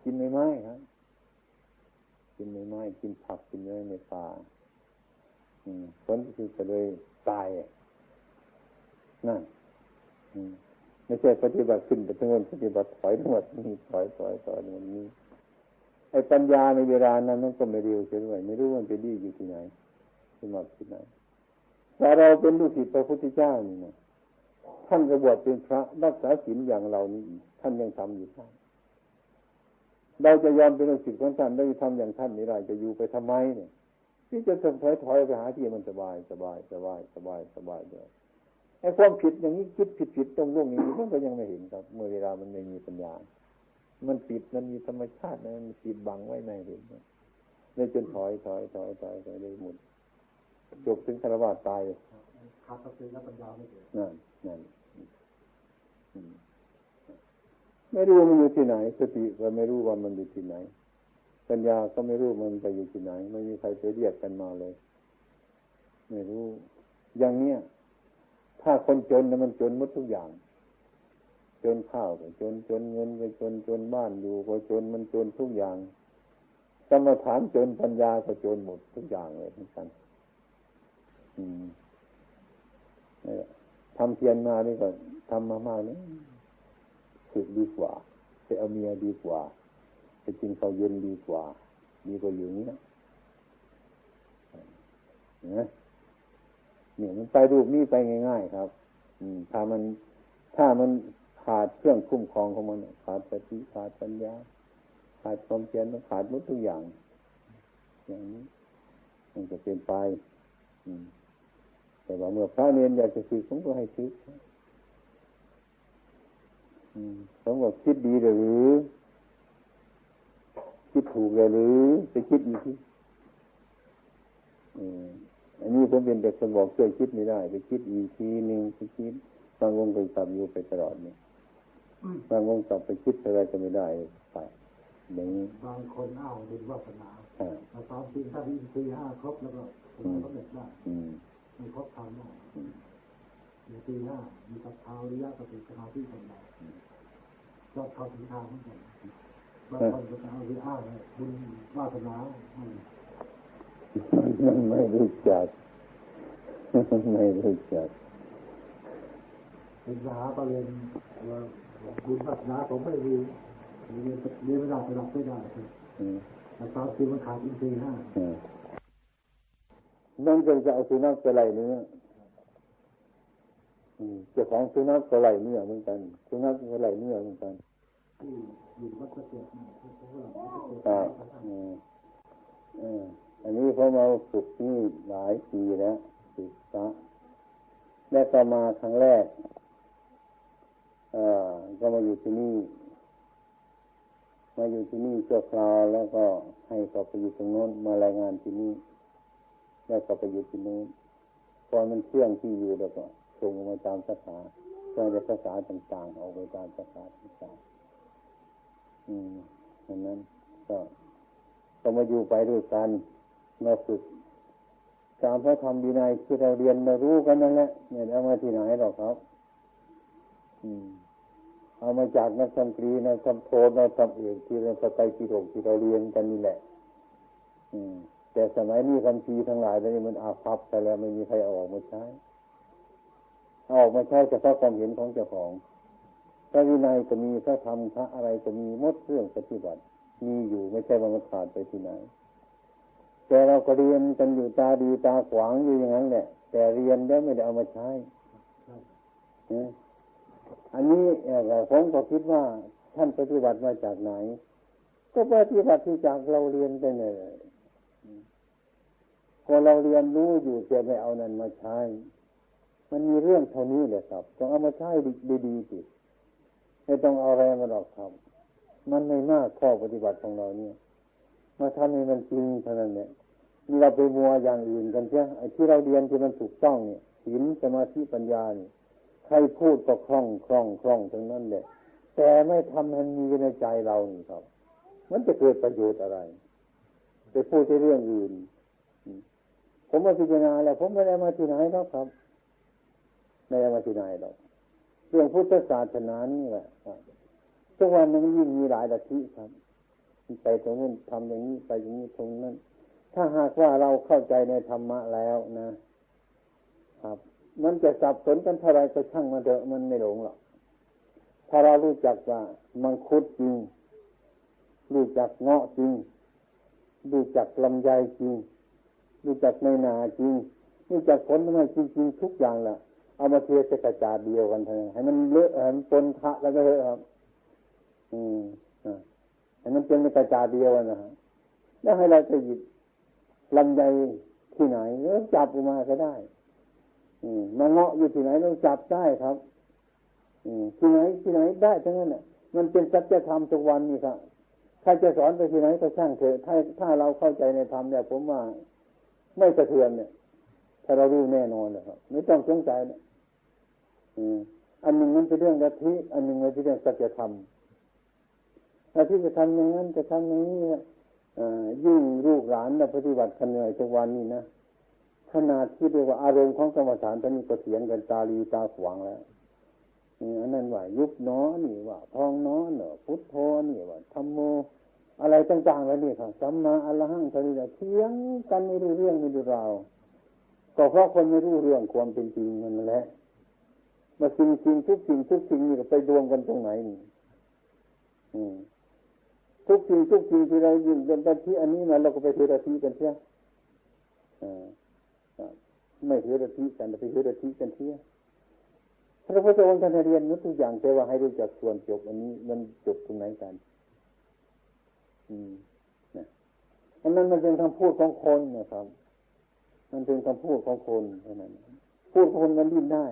กินใบไม้ครับกินใบไม้กินผักกินเนื้อในป่าผลที่จะเลยตายนั่นไม่ใช่ปฏิบัติขึ้นไปทั้งวันปฏิบัติถอยทั้งหมดนี่ถอยมันนี่ ไอ้ปัญญาในเวลานั้นมันก็ไม่เร็วเฉยๆไม่รู้มันไปดีอยู่ที่ไหนสมบัติที่ไหนแต่เราเป็นลูกศิษย์พระพุทธเจ้านี่นะท่านก็บวชเป็นพระรักษาศีลอย่างเรานี่ท่านยังทำอยู่ท่านเราจะยอมเป็นลูกศิษย์ของท่านได้ทำอย่างท่านนี่ได้จะอยู่ไปทำไมเนี่ยที่จะถอยไปหาที่มันสบายเลยไอ้ความผิดอย่างนี้คิดผิดตรงเรื่องนี้มันก็ยังไม่เห็นครับเมื่อเวลามันไม่มีปัญญามันปิดมันมีธรรมชาติมันปิดบังไว้ไม่เห็นเลยจนถอยเลยหมดจบถึงคารวะตายขาดสติและปัญญาไม่เกิดนั่นไม่รู้มันอยู่ที่ไหนสติก็ไม่รู้ว่ามันอยู่ที่ไหนปัญญาก็ไม่รู้มันไปอยู่ที่ไหนไม่มีใครไปเรียกกันมาเลยไม่รู้อย่างเนี้ยถ้าคนจนมันจนหมดทุกอย่างจนข้าวก็จนเงินก็จนบ้านอยู่ก็จนมันจนทุกอย่างกรรมฐานจนปัญญาก็จนหมดทุกอย่างเลยทั้งนั้นทำเพียรมานี่ก็ทำมากๆนี่สึกดีกว่าไปเอาเมียดีกว่าไปกินข้าวเย็นดีกว่าอยู่นี้นะเนี่ยมันไปรูปนี้ไปง่ายๆครับถ้ามันขาดเครื่องคุ้มครองของมันขาดสติขาดปัญญาขาดความเพียรมันขาดหมดทุกอย่างอย่างนี้มันจะเป็นไปแต่ว่าเมื่อพระเนรอยากจะศึกผมก็ให้ศึกผมก็คิดดีหรือคิดถูกหรือไปคิดอีกทีอันนี้ผมเป็นเด็กคนบอกช่วยคิดไม่ได้ไปคิดอีกทีนึงไปคิดบางวงไปตับอยู่ไปตลอดเนี่ยบางวงตับไปคิดอะไรก็ไม่ได้ไปอย่างนี้บางคนอ้าวบุญวาสนาแต่ตามจริงถ้ามี4 5ครบแล้วก็สำเร็จได้ไม่ครบทางได้มี4 5มีศรัทธาวิริยะสติสมาธิปัญญาก็เข้าถึงทางเหมือนกันบางคนก็เอาที่อ้างบุญวาสนามันไม่รู้จักเป็นมหาประเด็นบุญวาสนาผมไม่มีเรียนไม่ได้ระดับไม่ได้แต่ตามจริงมันขาดอินทรีย์5นั่นจะเอาสุนัขไปไล่เนื้อเจ้าของสุนัขก็ไล่เนื้อเหมือนกันสุนัขก็ไล่เนื้อเหมือนกันอยู่วัดเกษตรอันนี้เขามาฝึกนี่หลายปีแล้วศึกษาและต่อมาครั้งแรกก็มาอยู่ที่นี่ชั่วคราวแล้วก็ให้เขาไปอยู่ตรงโน้นมารายงานที่นี่แล้วก็ไปอยู่ที่นู้นพอมันเชื่องที่อยู่แล้วก็ส่งมาตามสาขาส่งจากสาขาต่างๆออกไปตามสาขาต่างๆดังนั้นก็มาอยู่ไปด้วยกันมาฝึกตามพระธรรมวินัยที่เราเรียนมารู้กันนั่นแหละเนี่ยเอามาที่ไหนหรอกครับเอามาจากนักธรรมตรีนักธรรมโทนักธรรมเอกที่เราไปที่เราเรียนกันนี่แหละแต่สมัยนี้คำพีทั้งหลายนี่มันอาภัพไปแล้วไม่มีใครออกมาใช้เฉพาะความเห็นของเจ้าของพระวินัยก็มีพระธรรมพระอะไรก็มีหมดเรื่องปฏิบัติมีอยู่ไม่ใช่ว่ามันขาดไปที่ไหนแต่เราก็เรียนกันอยู่ตาดีตาขวางอยู่อย่างนั้นแหละแต่เรียนแล้วไม่ได้เอามาใช้อันนี้ผมก็คิดว่าท่านปฏิบัติมาจากไหนก็ปฏิบัติที่จากเราเรียนไปเลยพอเราเรียนรู้อยู่แต่ไม่เอานั้นมาใช้มันมีเรื่องเท่านี้แหละครับต้องเอามาใช้ดีๆสิไม่ต้องเอาอะไรมาหรอกครับมันไม่มากข้อปฏิบัติของเราเนี่ยมาทำให้มันจริงเท่านั้นเนี่ยเราไปมัวอย่างอื่นกันเสียไอ้ที่เราเรียนที่มันถูกต้องเนี่ยศีลสมาธิปัญญาเนี่ยใครพูดก็คล่องทั้งนั้นแหละแต่ไม่ทำให้มันมีในใจเรานี่ครับมันจะเกิดประโยชน์อะไรไปพูดในเรื่องอื่นผมมาพิจารณาแล้วผมไม่ได้มาที่ไหนหรอกครับไม่ได้มาที่ไหนหรอกเรื่องพุทธศาสนานี่แหละทุกวันนี้ยิ่งมีหลายลัทธิครับไปตรงนู้นทำอย่างนี้ไปอย่างนี้ตรงนั้นถ้าหากว่าเราเข้าใจในธรรมะแล้วนะครับมันจะสับสนกันเท่าไรก็ช่างมันเถอะมันไม่หลงหรอกถ้าเรารู้จักว่ามังคุดจริง รู้จักเงาะจริงรู้จักลำไยจริงรู้จักในนาจริงรู้จักผลไม้จริงๆทุกอย่างแหละเอามาเทใส่กระจาดเดียวกันเท่านั้นให้มันเลอะให้มันปนทะแล้วก็เลอะครับให้มันเป็นกระจาดเดียวนะฮะแล้วให้เราไปหยิบลำไยที่ไหนแล้วจับออกมาก็ได้มาเงาะอยู่ที่ไหนเราจับได้ครับที่ไหนได้ทั้งนั้นน่ะมันเป็นสัจธรรมทุกวันนี่ครับใครจะสอนไปที่ไหนก็ช่างเถอะถ้าเราเข้าใจในธรรมเนี่ยผมว่าไม่สะเทือนเนี่ยถ้าเรารู้แน่นอนเลยครับไม่ต้องสงสัยนะอันหนึ่งมันเป็นเรื่องลัทธิอันหนึ่งมันเป็นเรื่องสัจธรรมถ้าที่จะทำอย่างนั้นจะทำอย่างนี้ยิ่งลูกหลานปฏิบัติกันเหนื่อยทุกวันนี้นะขนาดที่เรียกว่าอารมณ์ของกรรมฐานตอนนี้ก็เถียงกันตาลีตาขวางแล้วอันนั้นว่ายุบหนอนี่ว่าพองหนอเนอพุทโธนี่ว่าธัมโมอะไรต่างๆแล้วนี่ครับสัมมาอรหังเท่านี้เถียงกันไม่รู้เรื่องไม่รู้ราวก็เพราะคนไม่รู้เรื่องความเป็นจริงมันแหละมาสิ่งทุกสิ่งนี่ก็ไปรวมกันตรงไหนนี่ทุกสิ่งที่เรายินเป็นที่อันนี้มาเราก็ไปเทระทีกันเสียไม่เทระทีกันไปเทระทีกันเสียพระพุทธองค์ท่านเรียนทุกอย่างแต่ว่าให้รู้จักส่วนจบอันนี้มันจบตรงไหนกันอันนั้นมันเป็นคำพูดของคนนะครับมันเป็นคำพูดของคนเท่านั้นพูดของคนมันดิ้นได้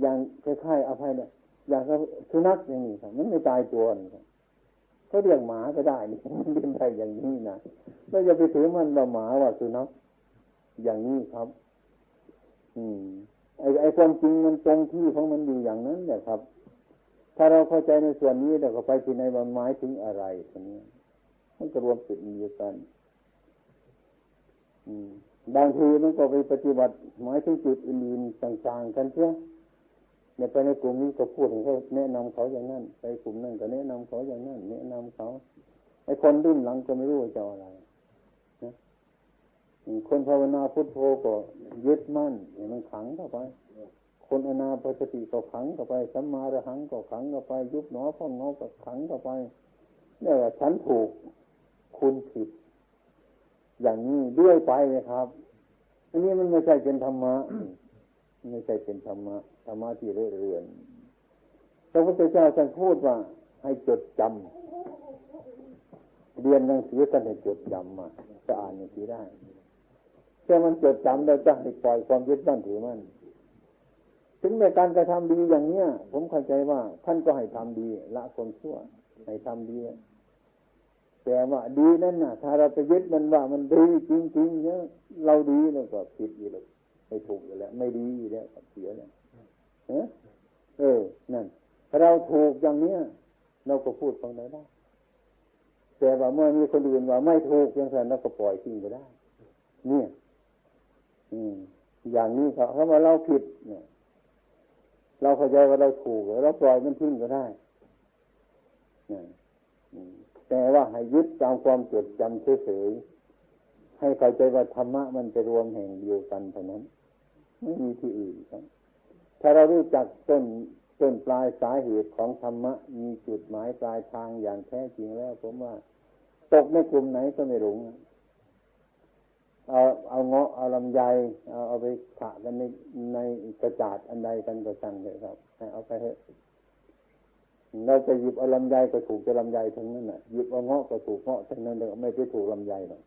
อย่างคล้ายๆอภัยเนี่ยอย่างสุนัขอย่างนี้ครับมันไม่ตายตัวนี่ครับเขาเรียกหมาก็ได้นี่มันดิ้นได้อย่างนี้นะไม่จะไปถือมันว่าหมาว่าสุนัขอย่างนี้ครับไอ้ความจริงมันตรงที่ของมันอยู่อย่างนั้นเนี่ยครับถ้าเราเข้าใจในส่วนนี้เราก็ไปที่ในมันหมายถึงอะไรตรงนี้มันก็รวมจุดนี้กันบางทีมันก็ไปปฏิบัติหมายถึงจุดอื่นๆต่างๆกันเช่นเนี่ยไปในกลุ่มนี้ก็พูดถึงเขาแนะนำเขาอย่างนั้นไปกลุ่มนั้นก็แนะนำเขาอย่างนั้นแนะนำเขาไอ้คนรุ่นหลังก็ไม่รู้จะอะไรนะคนภาวนาพุทโธก็ยึดมั่นมันขังเข้าไปคนอนาปานสติก็ขังเข้าไปสัมมาอรหังก็ขังเข้าไปยุบหนอพองหนอก็ขังเข้าไปเนี่ยฉันถูกคุณผิดอย่างนี้ด้วยไปนะครับอันนี้มันไม่ใช่เป็นธรรมะไม่ใช่เป็นธรรมะที่เรื่อยๆพระพุทธเจ้าท่านพูดว่าให้จดจำเรียนหนังสือท่านให้จดจำมาจะอ่านอย่างนี้ได้แต่มันจดจำแล้วจะให้ปล่อยความยึดมั่นถือมั่นถึงในการกระทำดีอย่างเนี้ยผมเข้าใจว่าท่านก็ให้ทำดีละคนชั่วให้ทำดีแต่ว่าดีนั่นน่ะถ้าเราไปยึดมันว่ามันดีจริงๆเนี่ยเราดีแล้วก็ผิดอยู่แล้วไม่ถูกอยู่แล้วไม่ดีอยู่แล้วเสียแล้วนั่นถ้าเราถูกอย่างเนี้ยเราก็พูดตรงไหนได้แต่ว่าเมื่อมีคนอื่นว่าไม่ถูกอย่างนั้นเราก็ปล่อยทิ้งไปได้เนี่ยอย่างนี้เขาว่าเราผิดเนี่ยเราเข้าใจว่าเราถูกเราปล่อยมันทิ้งก็ได้แต่ว่าให้ยึดตามความจดจำเฉยๆให้เข้าใจว่าธรรมะมันจะรวมแห่งเดียวกันเท่านั้นไม่มีที่อื่นครับถ้าเรารู้จักต้นปลายสาเหตุของธรรมะมีจุดหมายปลายทางอย่างแท้จริงแล้วผมว่าตกในกลุ่มไหนก็ไม่หลงเอาเงาะเอาลำไยเอาไปขะกันในกระจาดอันใดกันก็ช่างเลยครับให้เอาไปเถอะเราจะหยิบเอาลำไยก็ถูกจะลำไยทั้งนั้นน่ะหยิบเอาเงาะก็ถูกเงาะทั้งนั้นเลยไม่ไปถูกลำไยหรอก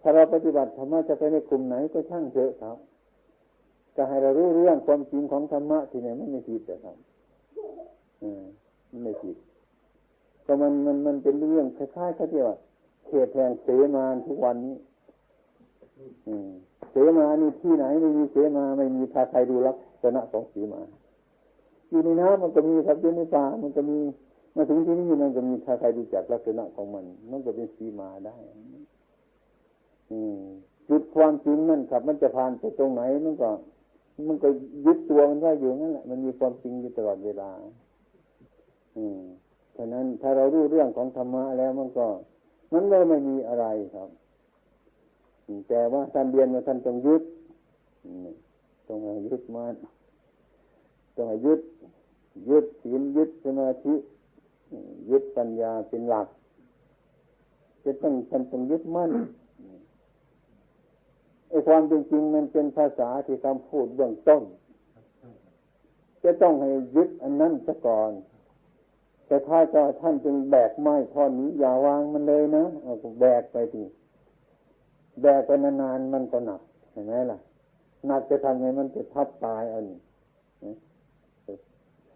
ถ้าเราปฏิบัติธรรมะจะไปในกลุ่มไหนก็ช่างเถอะครับจะให้เรารู้เรื่องความจริงของธรรมะที่ไหนมันไม่ผิดแต่ครับมันไม่ผิดก็มันเป็นเรื่องคล้ายๆเขาเรียกว่าเขตแห่งเสมาทุกวันนี้เสมานี่ที่ไหนไม่มีเสมาไม่มีใครดูลักษณะของเสมาอยู่ในน้ำมันก็มีครับอยู่ในป่ามันก็มีมาถึงที่นี่มันก็มีใครดูจักลักษณะของมันก็เป็นเสมาได้จุดความจริงนั่นครับมันจะผ่านไปตรงไหนมันก็ยึดตัวมันไว้อยู่นั่นแหละมันมีความจริงอยู่ตลอดเวลาฉะนั้นถ้าเรารู้เรื่องของธรรมะแล้วมันไม่มีอะไรครับแต่ว่าท่านเรียนมาท่านต้องยึดต้องยึดมั่นต้องยึดศีลยึดสมาธิ ยึดปัญญาเป็นหลักจะต้องยึดมั่นไอ้ความจริงมันเป็นภาษาที่คำพูดเบื้องต้นจะต้องให้ยึดอันนั้นซะก่อนแต่ถ้าจะท่านจึงแบกไม้ท่อนนี้อย่าวางมันเลยนะเอาแบกไปทีแบกไปนานๆมันก็หนักเห็นไหมล่ะหนักจะทำไงมันจะทับตายเอานี่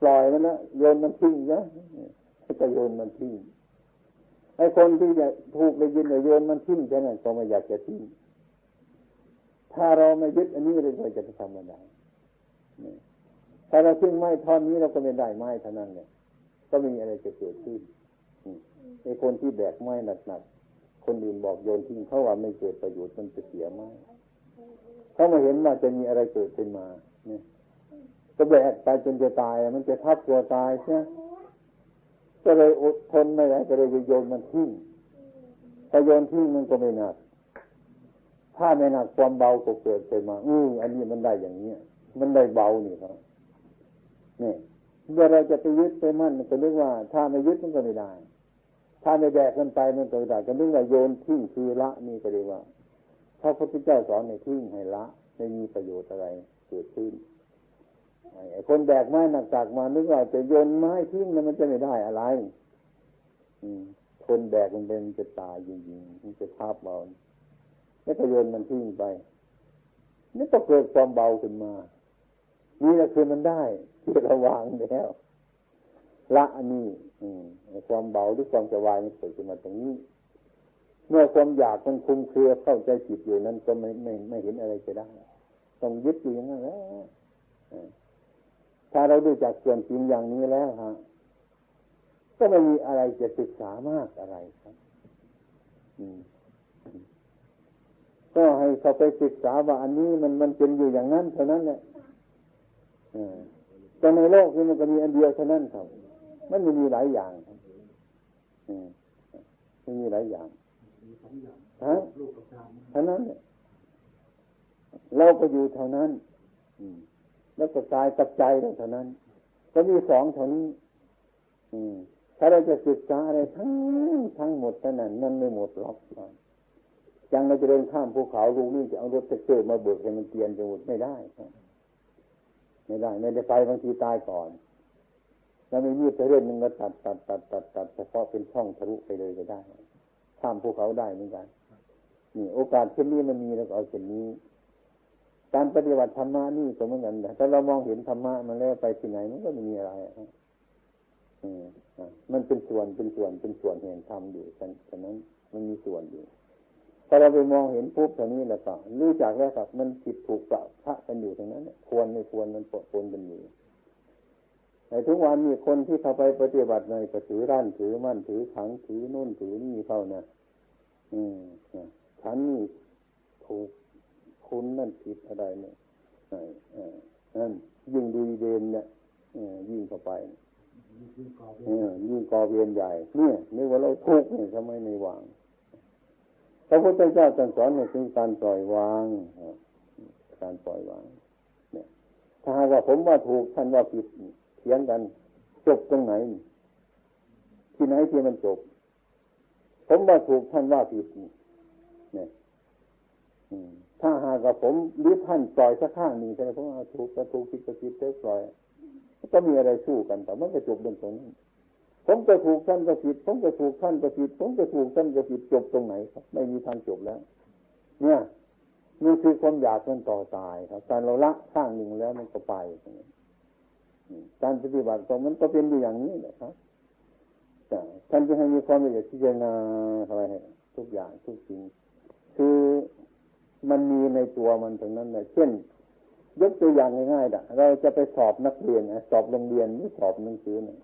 ปล่อยมันนะโยนมันทิ้งนะจะโยนมันทิ้งไอ้คนที่จะถูกได้ยินโยนมันทิ้งแค่นั้นก็ไม่อยากจะทิ้งถ้าเราไม่ยึดอันนี้เลยเราจะทำไม่ได้ถ้าเราทิ้งไม้ท่อนนี้เราก็ไม่ได้ไม้เท่านั้นเลยก็ไม่มีอะไรจะเกิดขึ้นไอ้คนที่แบกไม้หนักๆคนอื่นบอกโยนทิ้งเขาว่าไม่เกิดประโยชน์มันจะเสียไม้เขามาเห็นว่าจะมีอะไรเกิดขึ้นมาเนี่ยก็แบกไปจนจะตายมันจะทับตัวตายใช่ไหมก็เลยอดทนไม่ไหวก็เลยโยนมันทิ้งถ้าโยนทิ้งมันก็ไม่หนักถ้าไม่หนักความเบาก็เกิดขึ้นมาอันนี้มันได้อย่างนี้มันได้เบานี่ครับนี่เมื่อเราจะไปยึดไปมั่นมันก็เรียกว่าถ้าไม่ยึดมันก็ไม่ได้ถ้าไม่แบกมันไปมันก็ไม่ได้ก็เรียกว่าโยนทิ้งคือละนี่ก็เรียกว่าพระพุทธเจ้าสอนให้ทิ้งให้ละไม่มีประโยชน์อะไรเกิดขึ้นไอ้คนแบกไม้หนักๆมานึกว่าจะโยนไม้ทิ้งแล้วมันจะไม่ได้อะไรคนแบกมันเป็นจะตายจริงๆมันจะทับเอาแล้วก็โยนมันทิ้งไปนี่ก็เกิดความเบาขึ้นมานี่แหละคือมันได้ที่ระวางแล้วละอันนี้ความเบาหรือความสบายมันเกิดขึ้นมาตรงนี้เมื่อความอยากมันคุมเครือเข้าใจจิตอยู่นั้นก็ไม่เห็นอะไรจะได้ต้องยึดอยู่อย่างนั้นแล้วถ้าเราดูจากส่วนจริงอย่างนี้แล้วฮะก็ไม่มีอะไรจะศึกษามากอะไรครับก็ให้เขาไปศึกษาว่าอันนี้มันเป็นอยู่อย่างนั้นเท่านั้นแหละแต่ในโลกนี้มันก็มีอันเดียวเท่านั้นครับมันมีหลายอย่างครับมันมีหลายอย่างฮะเท่านั้นเนี่ยเราก็อยู่เท่านั้นแล้วก็กายกับใจเราเท่านั้นก็มีสองเท่านี้ถ้าเราจะศึกษาอะไรทั้งหมดเท่านั้นมันไม่หมดหรอกอย่างเราจะเดินข้ามภูเขาลูกนี้จะเอารถแท็กเตอร์มาเบิกให้มันเตียนจะหมดไม่ได้ไม่ได้ไปบางทีตายก่อนแล้วไม่มีดไปเรื่อยนึงก็ตัดเฉพาะเป็นช่องทะลุไปเลยก็ได้ข้ามภูเขาได้เหมือนกันนี่โอกาสเช่นนี้มันมีแล้วเอาเช่นนี้การปฏิบัติธรรมะนี่ก็เหมือนกันถ้าเรามองเห็นธรรมะมันแล้วไปที่ไหนมันก็ไม่มีอะไรมันเป็นส่วนแห่งธรรมอยู่ฉะนั้นมันมีส่วนอยู่พอเราไปมองเห็นปุ๊บเท่านี้แล้วก็รู้จักแล้วครับมันผิดถูกประพะกันอยู่ตรงนั้นควรไม่ควรมันปนกันอยู่ในทุกวันมีคนที่เข้าไปปฏิบัติในก็ถือร่านถือมั่นถือขังถือโน่นถือนี่เข้านะฉันนี่ถูกคุณนั่นผิดอะไรเนี่ยนั่นยิ่งดีเด่นเนี่ยยิ่งเข้าไปยิ่งก่อเวรใหญ่เนี่ยนึกว่าเราทุกข์เนี่ยทำไมไม่วางพระพุทธเจ้าตรัสสอนในถึงการปล่อยวางการปล่อยวางเนี่ยถ้าว่าผมว่าถูกท่านว่าผิดเถียงกันจบตรงไหนที่ไหนที่มันจบผมว่าถูกท่านว่าผิดเนี่ยถ้าหากว่าผมหรือท่านปล่อยสักข้างหนึ่งใช่ไหมผมว่าถูกก็ถูกผิดก็ผิดปล่อยก็มีอะไรสู้กันแต่มันก็จบตรงนั้นผมก็ถูกท่านก็ผิดผมก็ถูกท่านก็ผิดผมก็ถูกท่านก็ผิดจบตรงไหนครับไม่มีทางจบแล้วเนี่ยนี่คือความอยากมันต่อตายครับการเราละข้างหนึ่งแล้วมันก็ไปการปฏิบัติของมันก็เป็นอยู่อย่างนี้แหละครับท่านจะให้มีความละเอียดพิจารณาอะไรทุกอย่างทุกสิ่งคือมันมีในตัวมันตรงนั้นเลยเช่นยกตัวอย่างง่ายๆเราจะไปสอบนักเรียนสอบโรงเรียนหรือสอบหนังสือเนี่ย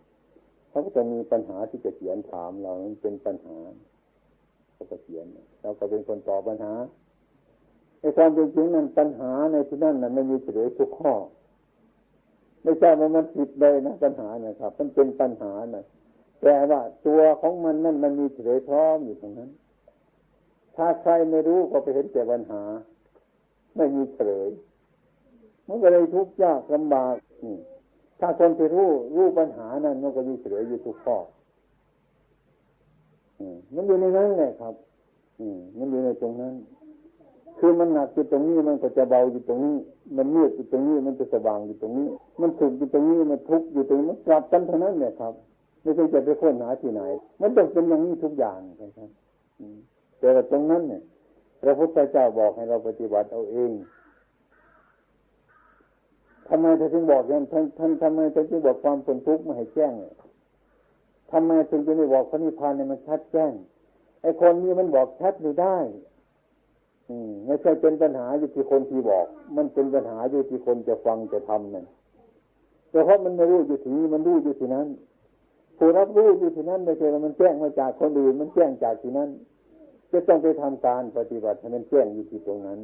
เขาก็จะมีปัญหาที่จะเขียนถามเรามันเป็นปัญหาเขาก็เขียนเราก็เป็นคนตอบปัญหาไอ้ความจริงนั้นปัญหาในที่นั่นมันไม่มีเฉลยทุกข้อไม่ใช่ว่ามันผิดเลยนะปัญหานะครับมันเป็นปัญหานะแต่ว่าตัวของมันนั่นมันมีเฉลยพร้อมอยู่ตรงนั้นถ้าใครไม่รู้ก็ไปเห็นแต่ปัญหาไม่มีเฉลยมันก็เลยทุกข์ยากลำบากถ้าคนที่รู้ปัญหานั้นมันก็มีเฉลยอยู่ทุกข้อ มันอยู่ในนั้นแหละครับมันอยู่ในตรงนั้นคือมันหนักอยู่ตรงนี้มันก็จะเบาอยู่ตรงนี้มันมืดอยู่ตรงนี้มันจะสว่างอยู่ตรงนี้มันสุขอยู่ตรงนี้มันทุกข์อยู่ตรงนี้มันกลับกันเท่านั้นแหละครับไม่ใช่จะไปค้นหาที่ไหนมันต้องเป็นอย่างนี้ทุกอย่างครับแต่ตรงนั้นเนี่ยพระพุทธเจ้าบอกให้เราปฏิบัติเอาเองทำไมท่านจึงบอกอย่างท่านทำไมท่านจึงบอกความพ้นทุกข์ไม่ให้แจ้งทำไมจึงจะไม่บอกพระนิพพานเนี่ยมันชัดแจ้งไอ้คนนี้มันบอกชัดไม่ได้ไม่ใช่เป็นปัญหาอยู่ที่คนที่บอกมันเป็นปัญหาอยู่ที่คนจะฟังจะทำนั่นแต่เพราะมันไม่รู้อยู่ที่นี่มันรู้อยู่ที่นั้นผู้รับรู้อยู่ที่นั้นไม่ใช่ว่ามันแจ้งมาจากคนอื่นมันแจ้งจากที่นั้นจะต้องไปทำการปฏิบัติให้มันแจ้งอยู่ที่ตรงนั้น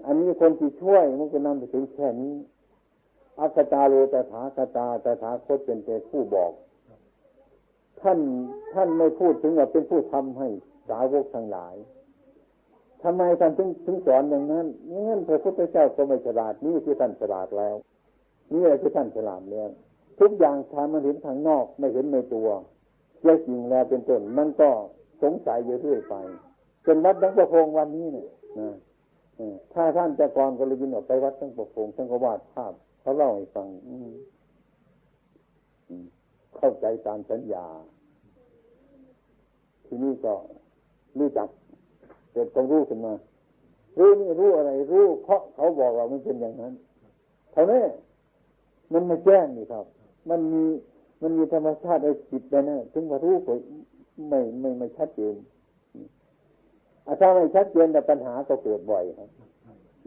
อันนี้คนที่ช่วยมันก็นำไปถึงแค่นี้อัคตาโลตถาคตาตถาคตเป็นแต่ผู้บอกท่านไม่พูดถึงว่าเป็นผู้ทำให้สาวกทั้งหลายทำไมท่านถึงสอนอย่างนั้นงั้นพระพุทธเจ้าก็ไม่ฉลาดนี่คือท่านฉลาดแล้วนี่แหละคือท่านฉลาดแล้วทุกอย่างทำมันเห็นทางนอกไม่เห็นในตัวแท้จริงแล้วเป็นต้นมันก็สงสัยอยู่เรื่อยไปเป็นวัดหลวงพ่อคงวันนี้เนี่ยนะถ้าท่านแต่ก่อนก็เลยยินออกไปวัดหลวงพ่อคงท่านก็วาดภาพเขาเล่าให้ฟังเข้าใจตามสัญญาทีนี้ก็รู้จักเกิดต้องรู้ขึ้นมารู้นี่รู้อะไรรู้เพราะเขาบอกว่ามันเป็นอย่างนั้นเท่านี้มันไม่แจ้งนี่ครับมันมีธรรมชาติในจิตแล้วนะถึงว่ารู้ก็ไม่ชัดเจนถ้าไม่ชัดเจนแต่ปัญหาก็เกิดบ่อยครับ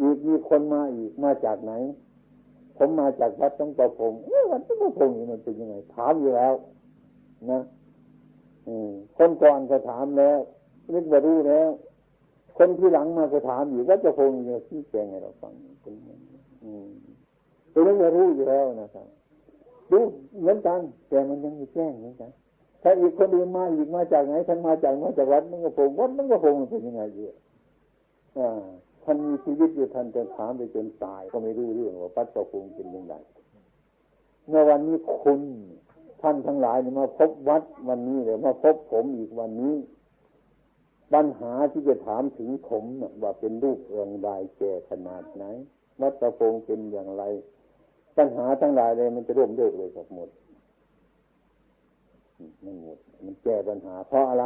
อีกมีคนมาอีกมาจากไหนผมมาจากวัดต้องประพงวัดต้องประพงนี่มันเป็นยังไงถามอยู่แล้วนะคนก่อนก็ถามแล้วนึกว่ารู้แล้วคนที่หลังมาก็ถามอยู่ว่าจะพงอย่างที่แจ้งให้เราฟังตัวนี้รู้อยู่แล้วนะครับรู้เหมือนกันแต่มันยังไม่แจ้งเหมือนกันถ้าอีกคนอื่นมาอีกมาจากไหนท่านมาจากวัดมันก็พงวัดมันก็พงมันเป็นยังไงอยู่ท่านมีชีวิตอยู่ท่านจะถามไปจนตายก็ไม่รู้เรื่องว่าปัจจุบันเป็นยังไงเมื่อวันนี้คุณท่านทั้งหลายมาพบวัดวันนี้เลยมาพบผมอีกวันนี้ปัญหาที่จะถามถึงผมว่าเป็นรูปเรื่องใดแก่ขนาดไหนวัดประพงเป็นอย่างไรปัญหาทั้งหลายเลยมันจะร่วมเลิกเลยกับหมดมันหมดมันแก้ปัญหาเพราะอะไร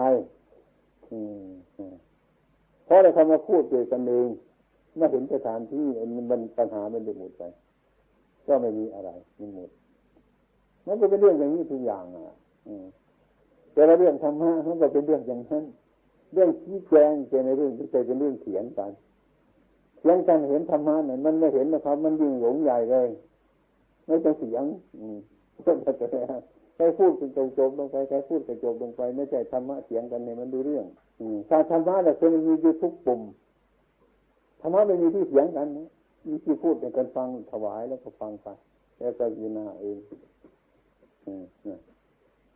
เพราะอะไรเขามาพูดด้วยกันเองมาเห็นสถานที่มันปัญหามันได้หมดไปก็ไม่มีอะไรมันหมดมันก็เป็นเรื่องอย่างนี้ทุกอย่างแต่ละเรื่องธรรมะมันก็เป็นเรื่องอย่างนั้นเรื่องชี้แจงแต่ในเรื่องที่เป็นเรื่องเถียงกันเห็นธรรมะเนี่ยมันไม่เห็นนะครับมันยิ่งหลงใหญ่เลยไม่ต้องเสียงใครพูดเป็นจบลงไปใครพูดเป็นจบลงไปไม่ใช่ธรรมะเถียงกันเนี่ยมันดูเรื่องถ้าธรรมะเนี่ยคือมันมีอยู่ทุกปุ่มธรรมะไม่มีที่เถียงกันนะมีที่พูดเป็นการฟังถวายแล้วก็ฟังไปแล้วก็ยินหน้าเอง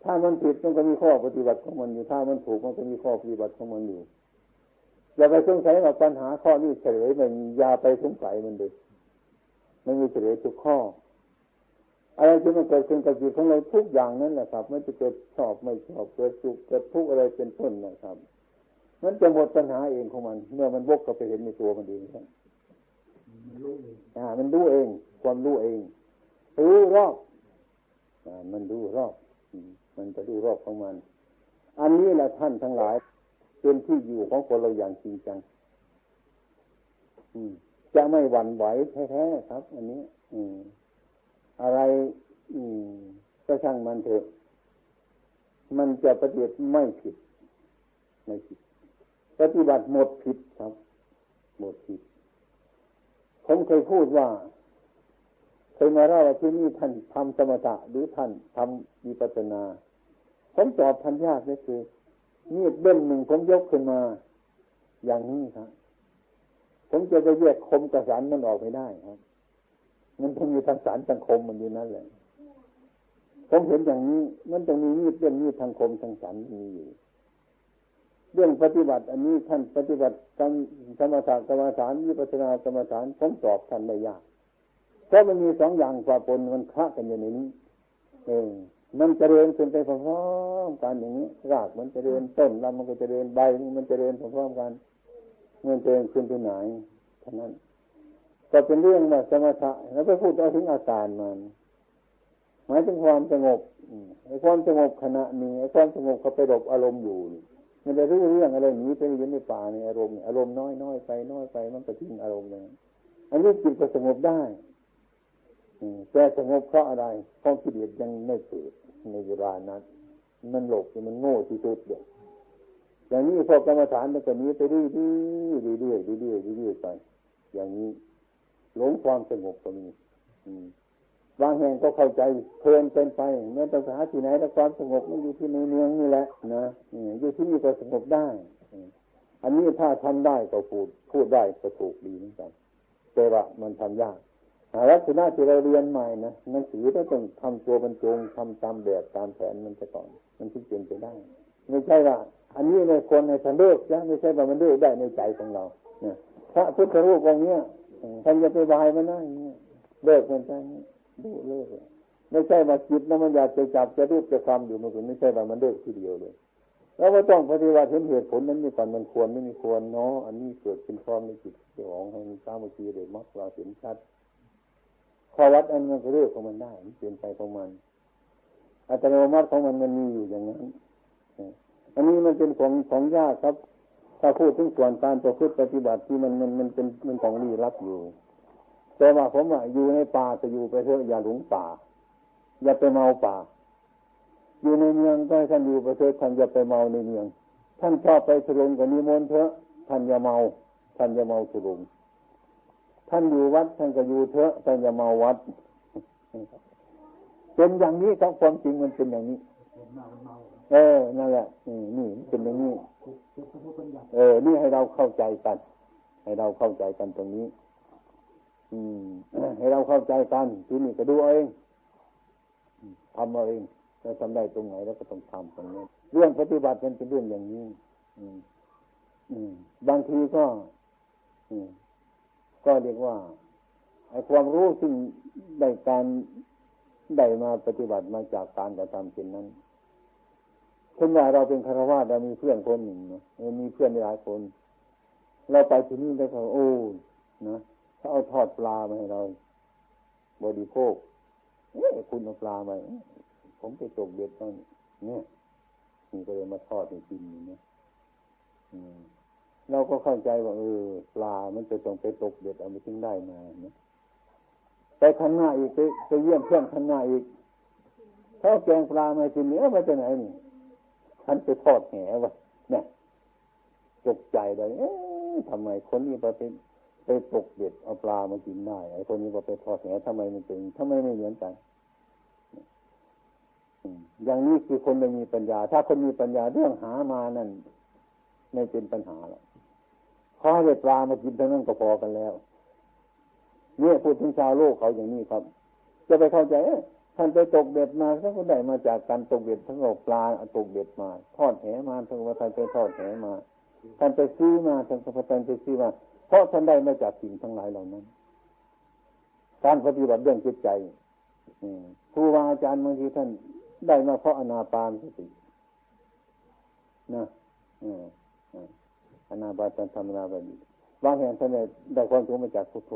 ถ้ามันผิดมันก็มีข้อปฏิบัติของมันอยู่ถ้ามันถูกมันก็มีข้อปฏิบัติของมันอยู่อย่าไปสงสัยว่าปัญหาข้อนี้เฉลยมันอย่าไปสงสัยมันเลยมันมีเฉลยทุกข้ออะไรที่มันเกิดขึ้นกับจิตของเราทุกอย่างนั้นแหละครับมันจะเกิดชอบไม่ชอบเกิดสุขเกิดทุกข์อะไรเป็นต้นนะครับมันจะหมดปัญหาเองของมันเมื่อมันวกเข้าไปเห็นในตัวมันเองครับมันรู้เองความรู้เองรู้รอบมันรู้รอบมันจะรู้รอบของมันอันนี้แหละท่านทั้งหลายเป็นที่อยู่ของคนเราอย่างจริงจังจะไม่หวั่นไหวแท้ๆครับอันนี้อะไรก็ช่างมันเถอะมันจะปฏิบัติไม่ผิดปฏิบัติหมดผิดครับหมดผิดผมเคยพูดว่าเคยมาเล่าว่าที่นี่ท่านทำสมถะหรือท่านทำวิปัสสนาผมตอบทันยากเลยคือมีดเล่มหนึ่งผมยกขึ้นมาอย่างนี้ครับผมจะไปแยกคมกับสันมันออกไม่ได้ครับมันต้องมีทางสารทางคมมันอยู่นั่นแหละผมเห็นอย่างนี้มันต้องมีมีดเล่มนี้ทางคมทางสันมีอยู่เรื่องปฏิบัติอันนี้ท่านปฏิบัติกรรมฐานกรรมฐานวิปัสสนากรรมฐานผมตอบท่านไม่ยากเพราะมันมีสองอย่างปะปนมันคละกันอยู่ในนี้ มันเจริญขึ้นไปพร้อมๆกันอย่างนี้รากมันเจริญต้นลำมันก็เจริญใบมันเจริญพร้อมๆกันมันเจริญขึ้นที่ไหนเท่านั้นก็เป็นเรื่องว่าสมถะแล้วไปพูดเอาถึงอาการมันหมายถึงความสงบไอ้ความสงบขณะนี้ไอ้ความสงบเขาไปหลบอารมณ์อยู่มันจะรู้เรื่องอะไรหนีไปอยู่ในป่าในอารมณ์น้อยไปมันก็ทิ้งอารมณ์เลยอันนี้จิตก็สงบได้แต่สงบเพราะอะไรเพราะกิเลสยังไม่เกิดในเวลานั้นมันหลบมันโง่ที่สุดเดียวอย่างนี้พอกรรมฐานมันก็นี้ไปเรื่อยไปอย่างนี้หลงความสงบก็มีบางแห่งก็เข้าใจเพลินเกินไปเมื่อต้องหาที่ไหนแต่ความสงบมันอยู่ที่ในเมืองนี่แหละนะอยู่ที่นี่ก็สงบได้อันนี้ถ้าทำได้ก็พูดได้ก็ถูกดีเหมือนกันแต่ว่ามันทำยากลักษณะที่เราเรียนใหม่นะหนังสือเราต้องทำตัวบรรจงทำตามแบบตามแผนมันจะก่อนมันถึงเป็นไปได้ไม่ใช่ว่าอันนี้ในคนในทันเลิกนะไม่ใช่ว่ามันเลิกได้ในใจของเราเนี่ยพระพุทธรูปองค์เนี้ยท่านจะไปบายมันนะเลิกมันใช่ดูเลิกไม่ใช่มาจิตนะมันอยากจะจับจะรูปจะทำอยู่มันไม่ใช่ว่ามันเลิกทีเดียวเลยแล้วก็ต้องปฏิบัติเห็นเหตุผลนั้นมีก่อนมันควรไม่มีควรเนาะอันนี้เกิดเป็นความในจิตของให้มันสามัคคีเลยมักเราเห็นชัดข้อวัดอันมันก็เรื่องของมันได้มันเปลี่ยนไปของมันอัตโนมัติของมันมีอยู่อย่างนั้นอันนี้มันเป็นของยากครับถ้าพูดถึงส่วนการประพฤติปฏิบัติที่มันเป็นของลี้ลับอยู่แต่ว่าผมว่าอยู่ในป่าจะอยู่ไปเถอะอย่าหลงป่าอย่าไปเมาป่าอยู่ในเมืองก็ให้ท่านอยู่ไปเถอะท่านอย่าไปเมาในเมืองท่านชอบไปทุรงกับนิมนต์เถอะท่านอย่าเมาทุรงท่านอยู่วัดท่านก็อยู่เถอะท่านอย่าเมาวัดเป็นอย่างนี้ครับความจริงมันเป็นอย่างนี้นั่นแหละนี่เป็นอย่างนี้นี่ให้เราเข้าใจกันตรงนี้ให้เราเข้าใจกันที่นี่ก็ดูเองทำเอาเองเราทำได้ตรงไหนแล้วก็ต้องทำตรงนี้เรื่องปฏิบัติมันเป็นเรื่องอย่างนี้บางทีก็เรียกว่าไอ้ความรู้ซึ่งได้มาปฏิบัติมาจากการกระทำเช่นนั้นเช่นว่าเราเป็นฆราวาสเรามีเพื่อนคนหนึ่งนะมีเพื่อนหลายคนเราไปที่นี่ได้เขาโอ้นะเขาเอาทอดปลามาให้เราบริโภคคุณเอาปลามาผมไปตกเบ็ดตอนเนี่ยนี่ก็เลยมาทอดให้กินนะเราก็เข้าใจว่าปลามันจะต้องไปตกเบ็ดเอาไปถึงได้มานะไปข้างหน้าอีกไปเยี่ยมเพื่อนข้างหน้าอีกเขาแกงปลามากินเนี่ยมาจากไหนนี่ฉันไปทอดแหวะเนี่ยตกใจเลยทำไมคนนี้ไปตกเบ็ดเอาปลามากินได้ไอ้คนนี้ก็ไปทอดแหทำไมมันเป็นทำไมไม่เหมือนกันอย่างนี้คือคนไม่มีปัญญาถ้าคนมีปัญญาเรื่องหามานั่นไม่เป็นปัญหาหรอกขอให้ได้ปลามากินเท่านั้นก็พอกันแล้วเนี่ยพูดถึงชาวโลกเขาอย่างนี้ครับจะไปเข้าใจท่านไปตกเบ็ดมาท่านก็ได้มาจากการตกเบ็ดทั้งปลาตกเบ็ดมาทอดแหมาทั้งว่าท่านไปทอดแหมาท่านไปซื้อมาท่านก็ท่านไปซื้อมาเพราะท่านได้มาจากสิ่งทั้งหลายเหล่านั้นการปฏิบัติเรื่องจิตใจครูบาอาจารย์บางทีท่านได้มาเพราะอานาปานสตินะอานาปานธรรมนาบดีบางแห่งท่านได้ความรู้มาจากพุทโธ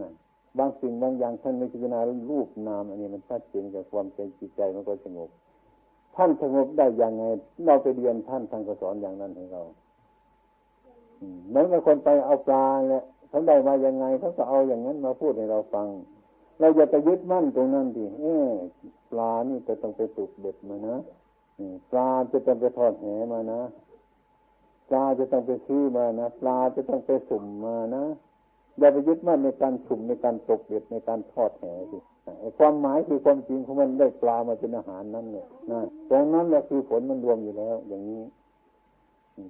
นั่นบางสิ่งบางอย่างท่านไม่พิจารณารูปนามอันนี้มันชัดเจนกับความใจจิตใจมันก็สงบท่านสงบได้อย่างไงเราไปเรียนท่านก็สอนอย่างนั้นให้เราเหมือนกับคนไปเอาปลาเนี่ยเขาได้มายังไงเขาก็เอาอย่างนั้นมาพูดให้เราฟังเราอย่าไปยึดมั่นตรงนั้นดิปลานี่จะต้องไปตกเบ็ดมานะปลาจะต้องไปทอดแหมานะปลาจะต้องไปซื้อมานะปลาจะต้องไปสุ่มมานะอย่าไปยึดมั่นในการสุ่มในการตกเบ็ดในการทอดแหสิความหมายคือความจริงของมันได้ปลามาเป็นอาหารนั่นเนี่ยนะตรงนั้นแหละคือผลมันรวมอยู่แล้วอย่างนี้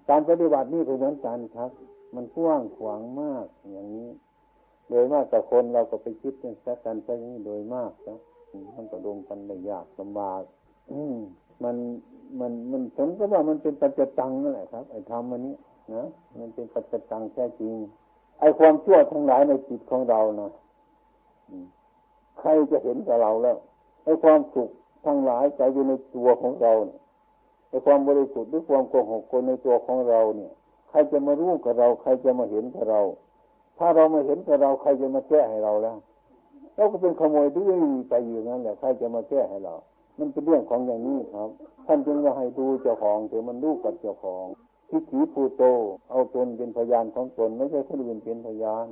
การปฏิบัตินี่ก็เหมือนกันครับมันกว้างขวางมากอย่างนี้โดยมากแต่คนเราก็ไปคิดกันแค่กันไปนี้โดยมากนะมันก็ลงกันได้ยากลำบากมันผมก็ว่ามันเป็นปัจจตังนั่นแหละครับไอ้ธรรมอันนี้นะมันเป็นปัจจตังแท้จริงไอ้ความชั่วทั้งหลายในจิตของเรานะ ใครจะเห็นกับเราแล้วไอ้ความสุขทั้งหลายใจอยู่ในตัวของเราเนี่ยไอ้ความบริสุทธิ์หรือความโกหกคนในตัวของเราเนี่ยใครจะมารู้กับเราใครจะมาเห็นกับเราถ้าเรามาเห็นกับเราใครจะมาแก้ให้เราแล้วเราก็เป็นขโมยดื้อไปอยู่นั่นแหละใครจะมาแก้ให้เรามันเป็นเรื่องของอย่างนี้ครับท่านจึงว่าให้ดูเจ้าของเถอะมันรู้กับเจ้าของทิฏฐิภูโตเอาตนเป็นพยานของตนไม่ใช่คนอื่นเป็นพยาน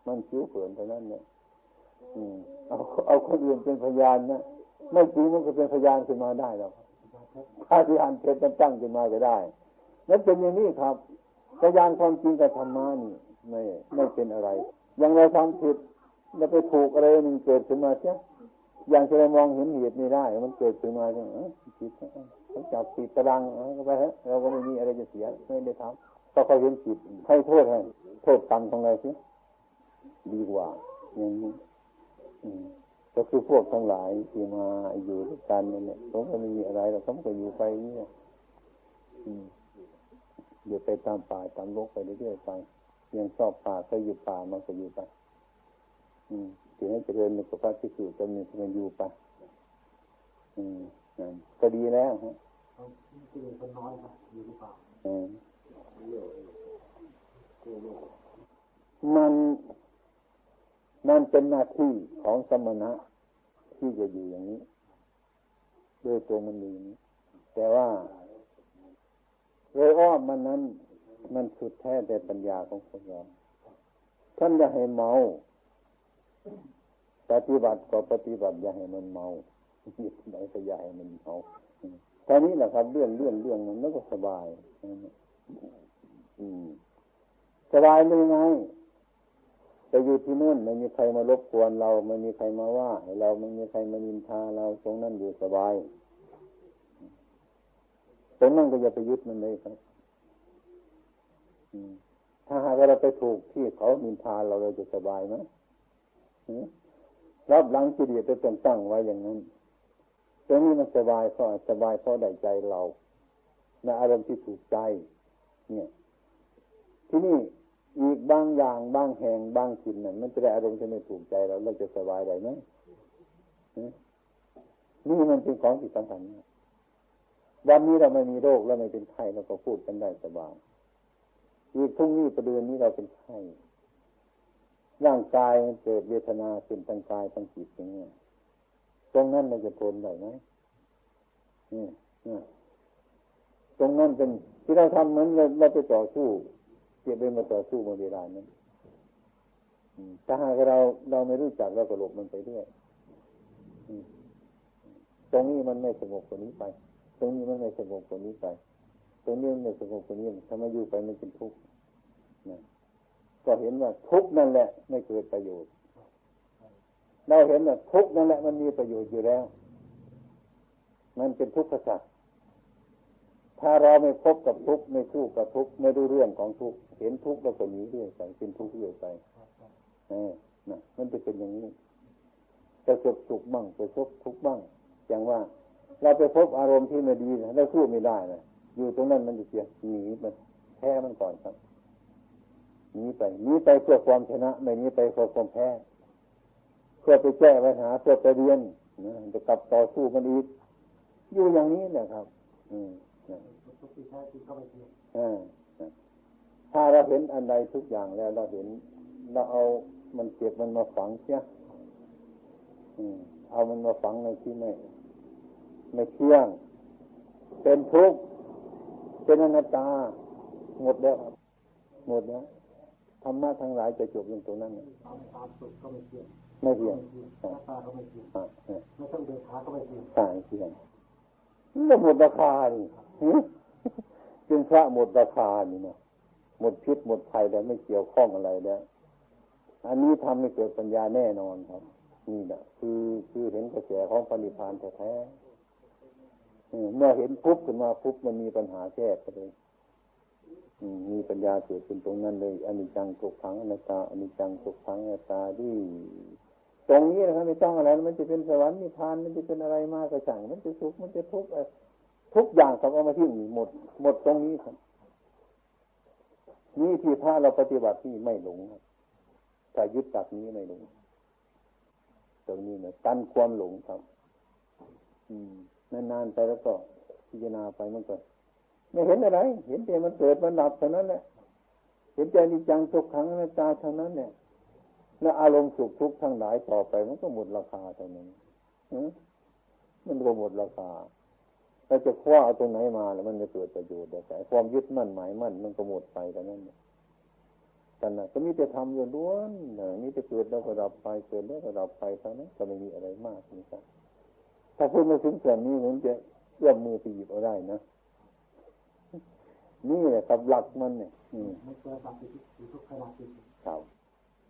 มันคิ้วเผินเท่านั้นเนี่ยเอาคนอื่นเป็นพยานนะไม่จริงมันก็เป็นพยานขึ้นมาได้หรอกถ้าพยานเท็จตั้งขึ้นมาก็ได้นั่นเป็นอย่างนี้ครับพยานความจริงกับธรรมะนี่ไม่เป็นอะไรอย่างเราทำผิดแล้วไปถูกอะไรนึงเกิดขึ้นมาเสียอย่างที่เรามองเห็นเหตุไม่ได้มันเกิดขึ้นมาเนี่ยผิดเขาจับผิดตารางก็ไปฮะเราก็ไม่มีอะไรจะเสียไม่ได้ทำก็เขาเห็นผิดให้โทษให้โทษกรรมของเราสิดีกว่าอย่างนี้ก็คือพวกทั้งหลายที่มาอยู่ด้วยกันเนี่ยผมก็ไม่มีอะไรหรอกผมก็อยู่ไปนี่เดี๋ยวไปตามป่าตามโลกไปเรื่อยๆไปยังชอบป่าเคยอยู่ป่ามันก็อยู่ไปถึงให้เจริญในกับพระที่สุดจะมีมันอยู่ไปก็ดีแล้วฮะเป็นน้อยครับอยู่หรือเปล่ามันเป็นหน้าที่ของสมณะที่จะอยู่อย่างนี้ด้วยตัวมันนี้แต่ว่าโดยอ้อมมันนั้นมันสุดแท้แต่ปัญญาของคนเราท่านอย่าให้เมาปฏิบัติก็ปฏิบัติอย่าให้มันเมาไหนก็อย่าให้มันเมาแค่นี้แหละครับเรื่องมันแล้วก็สบายสบายเลยไงจะอยู่ที่นู่นไม่มีใครมารบกวนเราไม่มีใครมาว่าให้เราไม่มีใครมานินทาเราตรงนั้นอยู่สบายตรงนั้นก็อย่าไปยึดมันเลยครับถ้าหากเราไปถูกที่เขานินทาเราจะสบายไหมรับหลังกิเลสไปตั้งไว้อย่างนั้นตรงนี้มันสบายเพราะได้ใจเราในอารมณ์ที่ถูกใจเนี่ยที่นี่อีกบางอย่างบางแห่งบางถิ่นนั่นมันจะได้อารมณ์ที่ไม่ถูกใจเราจะสบายได้ไหมนี่มันเป็นของที่สำคัญวันนี้เราไม่มีโรคเราไม่เป็นไข้เราก็พูดกันได้สบายอีกพรุ่งนี้ประเดือนนี้เราเป็นไข้ร่างกายมันเกิดเวทนาเป็นทางกายทางจิตอย่างนี้ตรงนั้นเราจะทนได้ไหมตรงนั้นเป็นที่เราทำเหมือนเราไปต่อสู้เก็บเป็นมาต่อสู้มาเวลานั้นถ้าหากเราไม่รู้จักเราก็หลบมันไปด้วยตรงนี้มันไม่สงบกว่านี้ไปตรงนี้มันไม่สงบกว่านี้ไปตรงนี้มันไม่สงบกว่านี้ถ้ามาอยู่ไปมันเป็นทุกข์ก็เห็นว่าทุกข์นั่นแหละไม่เกิดประโยชน์เราเห็นว่าทุกข์นั่นแหละมันมีประโยชน์อยู่แล้วมันเป็นทุกข์สัจถ้าเราไม่พบกับทุกข์ไม่สู้กับทุกข์ไม่รู้เรื่องของทุกข์เห็นทุกข์แล้วก็หนีเรื่อยไปเป็นทุกข์เรื่อยไปมันจะเป็นอย่างนี้จะสุขบ้างจะทุกข์บ้างอย่างว่าเราไปพบอารมณ์ที่ไม่ดีเราสู้ไม่ได้นะอยู่ตรงนั้นมันจะเสียหนีมันแพ้มันก่อนครับหนีไปเพื่อความชนะไม่หนีไปเพื่อความแพ้เพื่อไปแก้ปัญหาเพื่อไปเรียนจะกลับต่อสู้มันอีกอยู่อย่างนี้แหละครับถ้าเราเห็นอันใดทุกอย่างแล้วเราเห็นเราเอามันเก็บมันมาฝังเสียเอามันมาฝังในที่ไม่เที่ยงเป็นทุกข์เป็นอนัตตาหมดแล้วครับหมดแล้วธรรมะทั้งหลายจะจบลงตรงนั้นตามสุขก็ไม่เที่ยงไม่เที่ยงตาก็ไม่เที่ยงไม่ต้องเดินขาก็ไม่เที่ยงใช่เที่ยงแล้วหมดราคานี่เป็นพระหมดราคานี่นะหมดพิษหมดภัยแล้วไม่เกี่ยวข้องอะไรแล้วอันนี้ทำให้เกิดปัญญาแน่นอนครับนี่แหละคือเห็นกระแสของปณิพพานแท้ๆเมื่อเห็นปุ๊บขึ้นมาปุ๊บมันมีปัญหาแก้ไปเลยมีปัญญาเกิดขึ้นตรงนั้นเลยอนิจจังทุกขังอนัตตาอนิจจังทุกขังอนัตตาดิตรงนี้นะครับไม่ต้องอะไรมันจะเป็นสวรรค์นิพพานมันจะเป็นอะไรมากก็ช่างมันจะสุขมันจะทุกข์ทุกอย่างครับเอามาที่หมดตรงนี้ครับนี่ที่พระเราปฏิบัติที่ไม่หลงครับแต่ยึดตักนี้ไม่หลง ตรงนี้นะตันความหลงครับนานๆไปแล้วก็พิจารณาไปมันก็ไม่เห็นอะไรเห็นแต่มันเกิดมันดับเท่านั้นแหละเห็นใจนิจังทุกขังอนัตตาเท่านั้นเนี่ยแล้วอารมณ์สุขทุกข์ทั้งหลายต่อไปมันก็หมดราคาเท่านั้นมันก็หมดราคาเราจะคว้าเอาตรงไหนมาแล้วมันจะเกิดประโยชน์แต่ความยึดมั่นหมายมั่นมันก็หมดไปเท่านั้นกันนะก็มีแต่ทำล้วนๆมีแต่เกิดแล้วก็ดับไปเกิดแล้วก็ดับไปเท่านั้นก็ไม่มีอะไรมากนี่ครับถ้าพูดมาถึงส่วนนี้ผมจะเอื้อมมือไปหยิบเอาได้นะนี่แหละกับหลักมันเนี่ยมันเกิดดับไปทุกขณะจิตครับ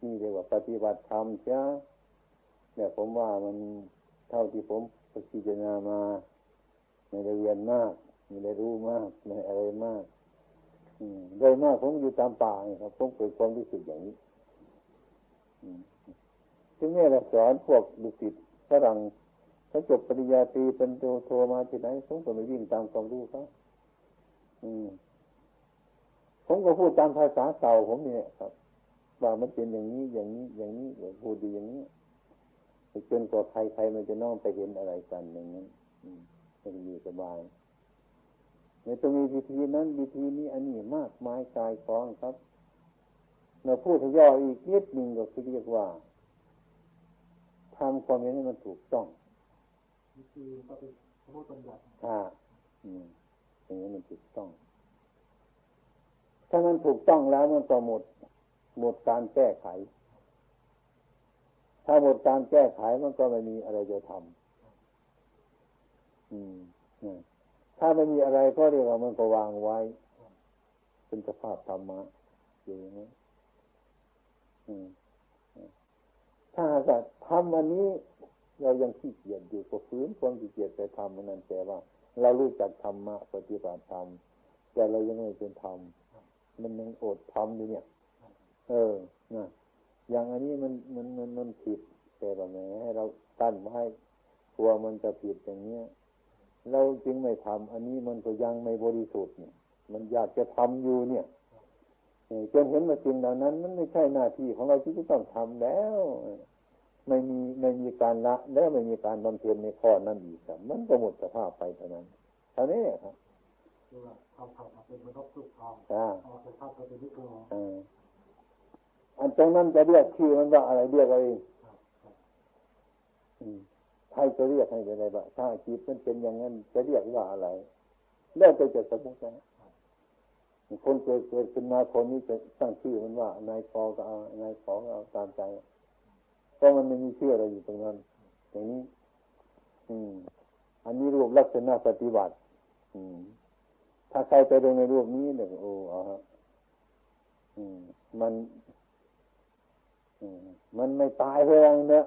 นี่เรียกว่าปฏิบัติธรรมใช่เนี่ยผมว่ามันเท่าที่ผมพิจารณามาไม่ได้เรียนมากไม่ได้รู้มากไม่อะไรมากโดยมากผมอยู่ตามป่าครับผมเกิดความรู้สึกอย่างนี้ถึงแม้เราสอนพวกลูกศิษย์ฝรั่งเขาจบปริญญาตรีเป็นโทมาที่ไหนผมก็ไม่วิ่งตามความรู้เขาผมก็พูดตามภาษาเก่าผมนี่ครับว่ามันเป็นอย่างนี้อย่างนี้อย่างนี้พูดดีอย่างนี้จนกว่าใครมันจะน้อมไปเห็นอะไรกันอย่างนั้นจะอยู่สบายในตรงมีวิธีนั้นวิธีนี้อันนี้มากมายกายกองครับเราพูดให้ย่ออีกนิดหนึ่งก็คือเรียกว่าทำความเห็นให้มันถูกต้องวิธีก็เป็นสมมติบัญญัติอย่างนี้มันถูกต้องถ้ามันถูกต้องแล้วมันก็หมดการแก้ไขถ้าหมดการแก้ไขมันก็ไม่มีอะไรจะทำถ้าไม่มีอะไรก็เรียกว่ามันก็วางไว้เป็นสภาพธรรมะอยู่อย่างนี้ถ้าหากทำอันนี้เรายังขี้เกียจอยู่ก็ฝืนความขี้เกียจไปทำมันนั่นแต่ว่าเรารู้จักธรรมะปฏิบัติธรรมแต่เรายังไม่เป็นธรรมมันยังอดทำอยู่เนี่ยนะอย่างอันนี้มันผิดแต่ว่าแม้ให้เราตั้นไว้กลัวมันจะผิดอย่างเนี้ยเราจึงไม่ทำอันนี้มันก็ยังไม่บริสุทธิ์เนี่ยมันอยากจะทำอยู่เนี่ยจนเห็นว่าสิ่งเหล่านั้นมันไม่ใช่หน้าที่ของเราที่จะต้องทำแล้วไม่มีการละแล้วไม่มีการบำเพ็ญในข้อนั้นอีกครับมันก็หมดสภาพไปเท่านั้นเท่านี้ครับคือว่าทำเป็นมนุษย์ทุกทองสภาพเป็นนิโกอันตรงนั้นจะเรียกชื่อมันว่าอะไรเรียกอะไรใครจะเรียกให้อะไรบ้างถ้าจิตมันเป็นอย่างนั้นจะเรียกว่าอะไรแล้วจะสมมุตินะคนเกิดขึ้นมาคนนี้จะตั้งชื่อมันว่านายพอก็เอานายขอก็เอาตามใจเพราะมันไม่มีชื่ออะไรอยู่ตรงนั้นอย่างนี้อันนี้รูปลักษณะปฏิบัติถ้าใครไปดูในรูปนี้เนี่ยโอ้ฮะมันไม่ตายเพื่อนเนอะ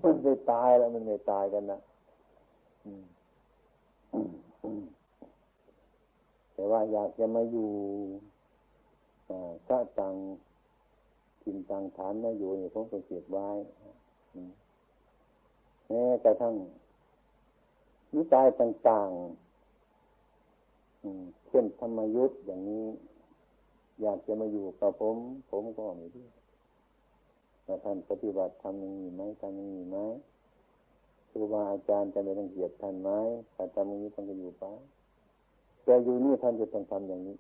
มันไม่ตายแล้วมันไม่ตายกันนะแต่ว่าอยากจะมาอยู่ก็จังกินจังฐานมาอยู่เนี่ยผมก็เก็บไว้แม้กระทั่งนิสัยต่างๆเช่นธรรมยุทธ์อย่างนี้อยากจะมาอยู่กับผมก็ไม่รู้ว่าท่านปฏิบัติทำอย่างนี้ไหมทำอย่างนี้ไหมครูบาอาจารย์จะไม่รังเกียจท่านไหมถ้าทำอย่างนี้ท่านก็อยู่ไปแต่อยู่นี่ท่านจะต้องทำอย่างนี้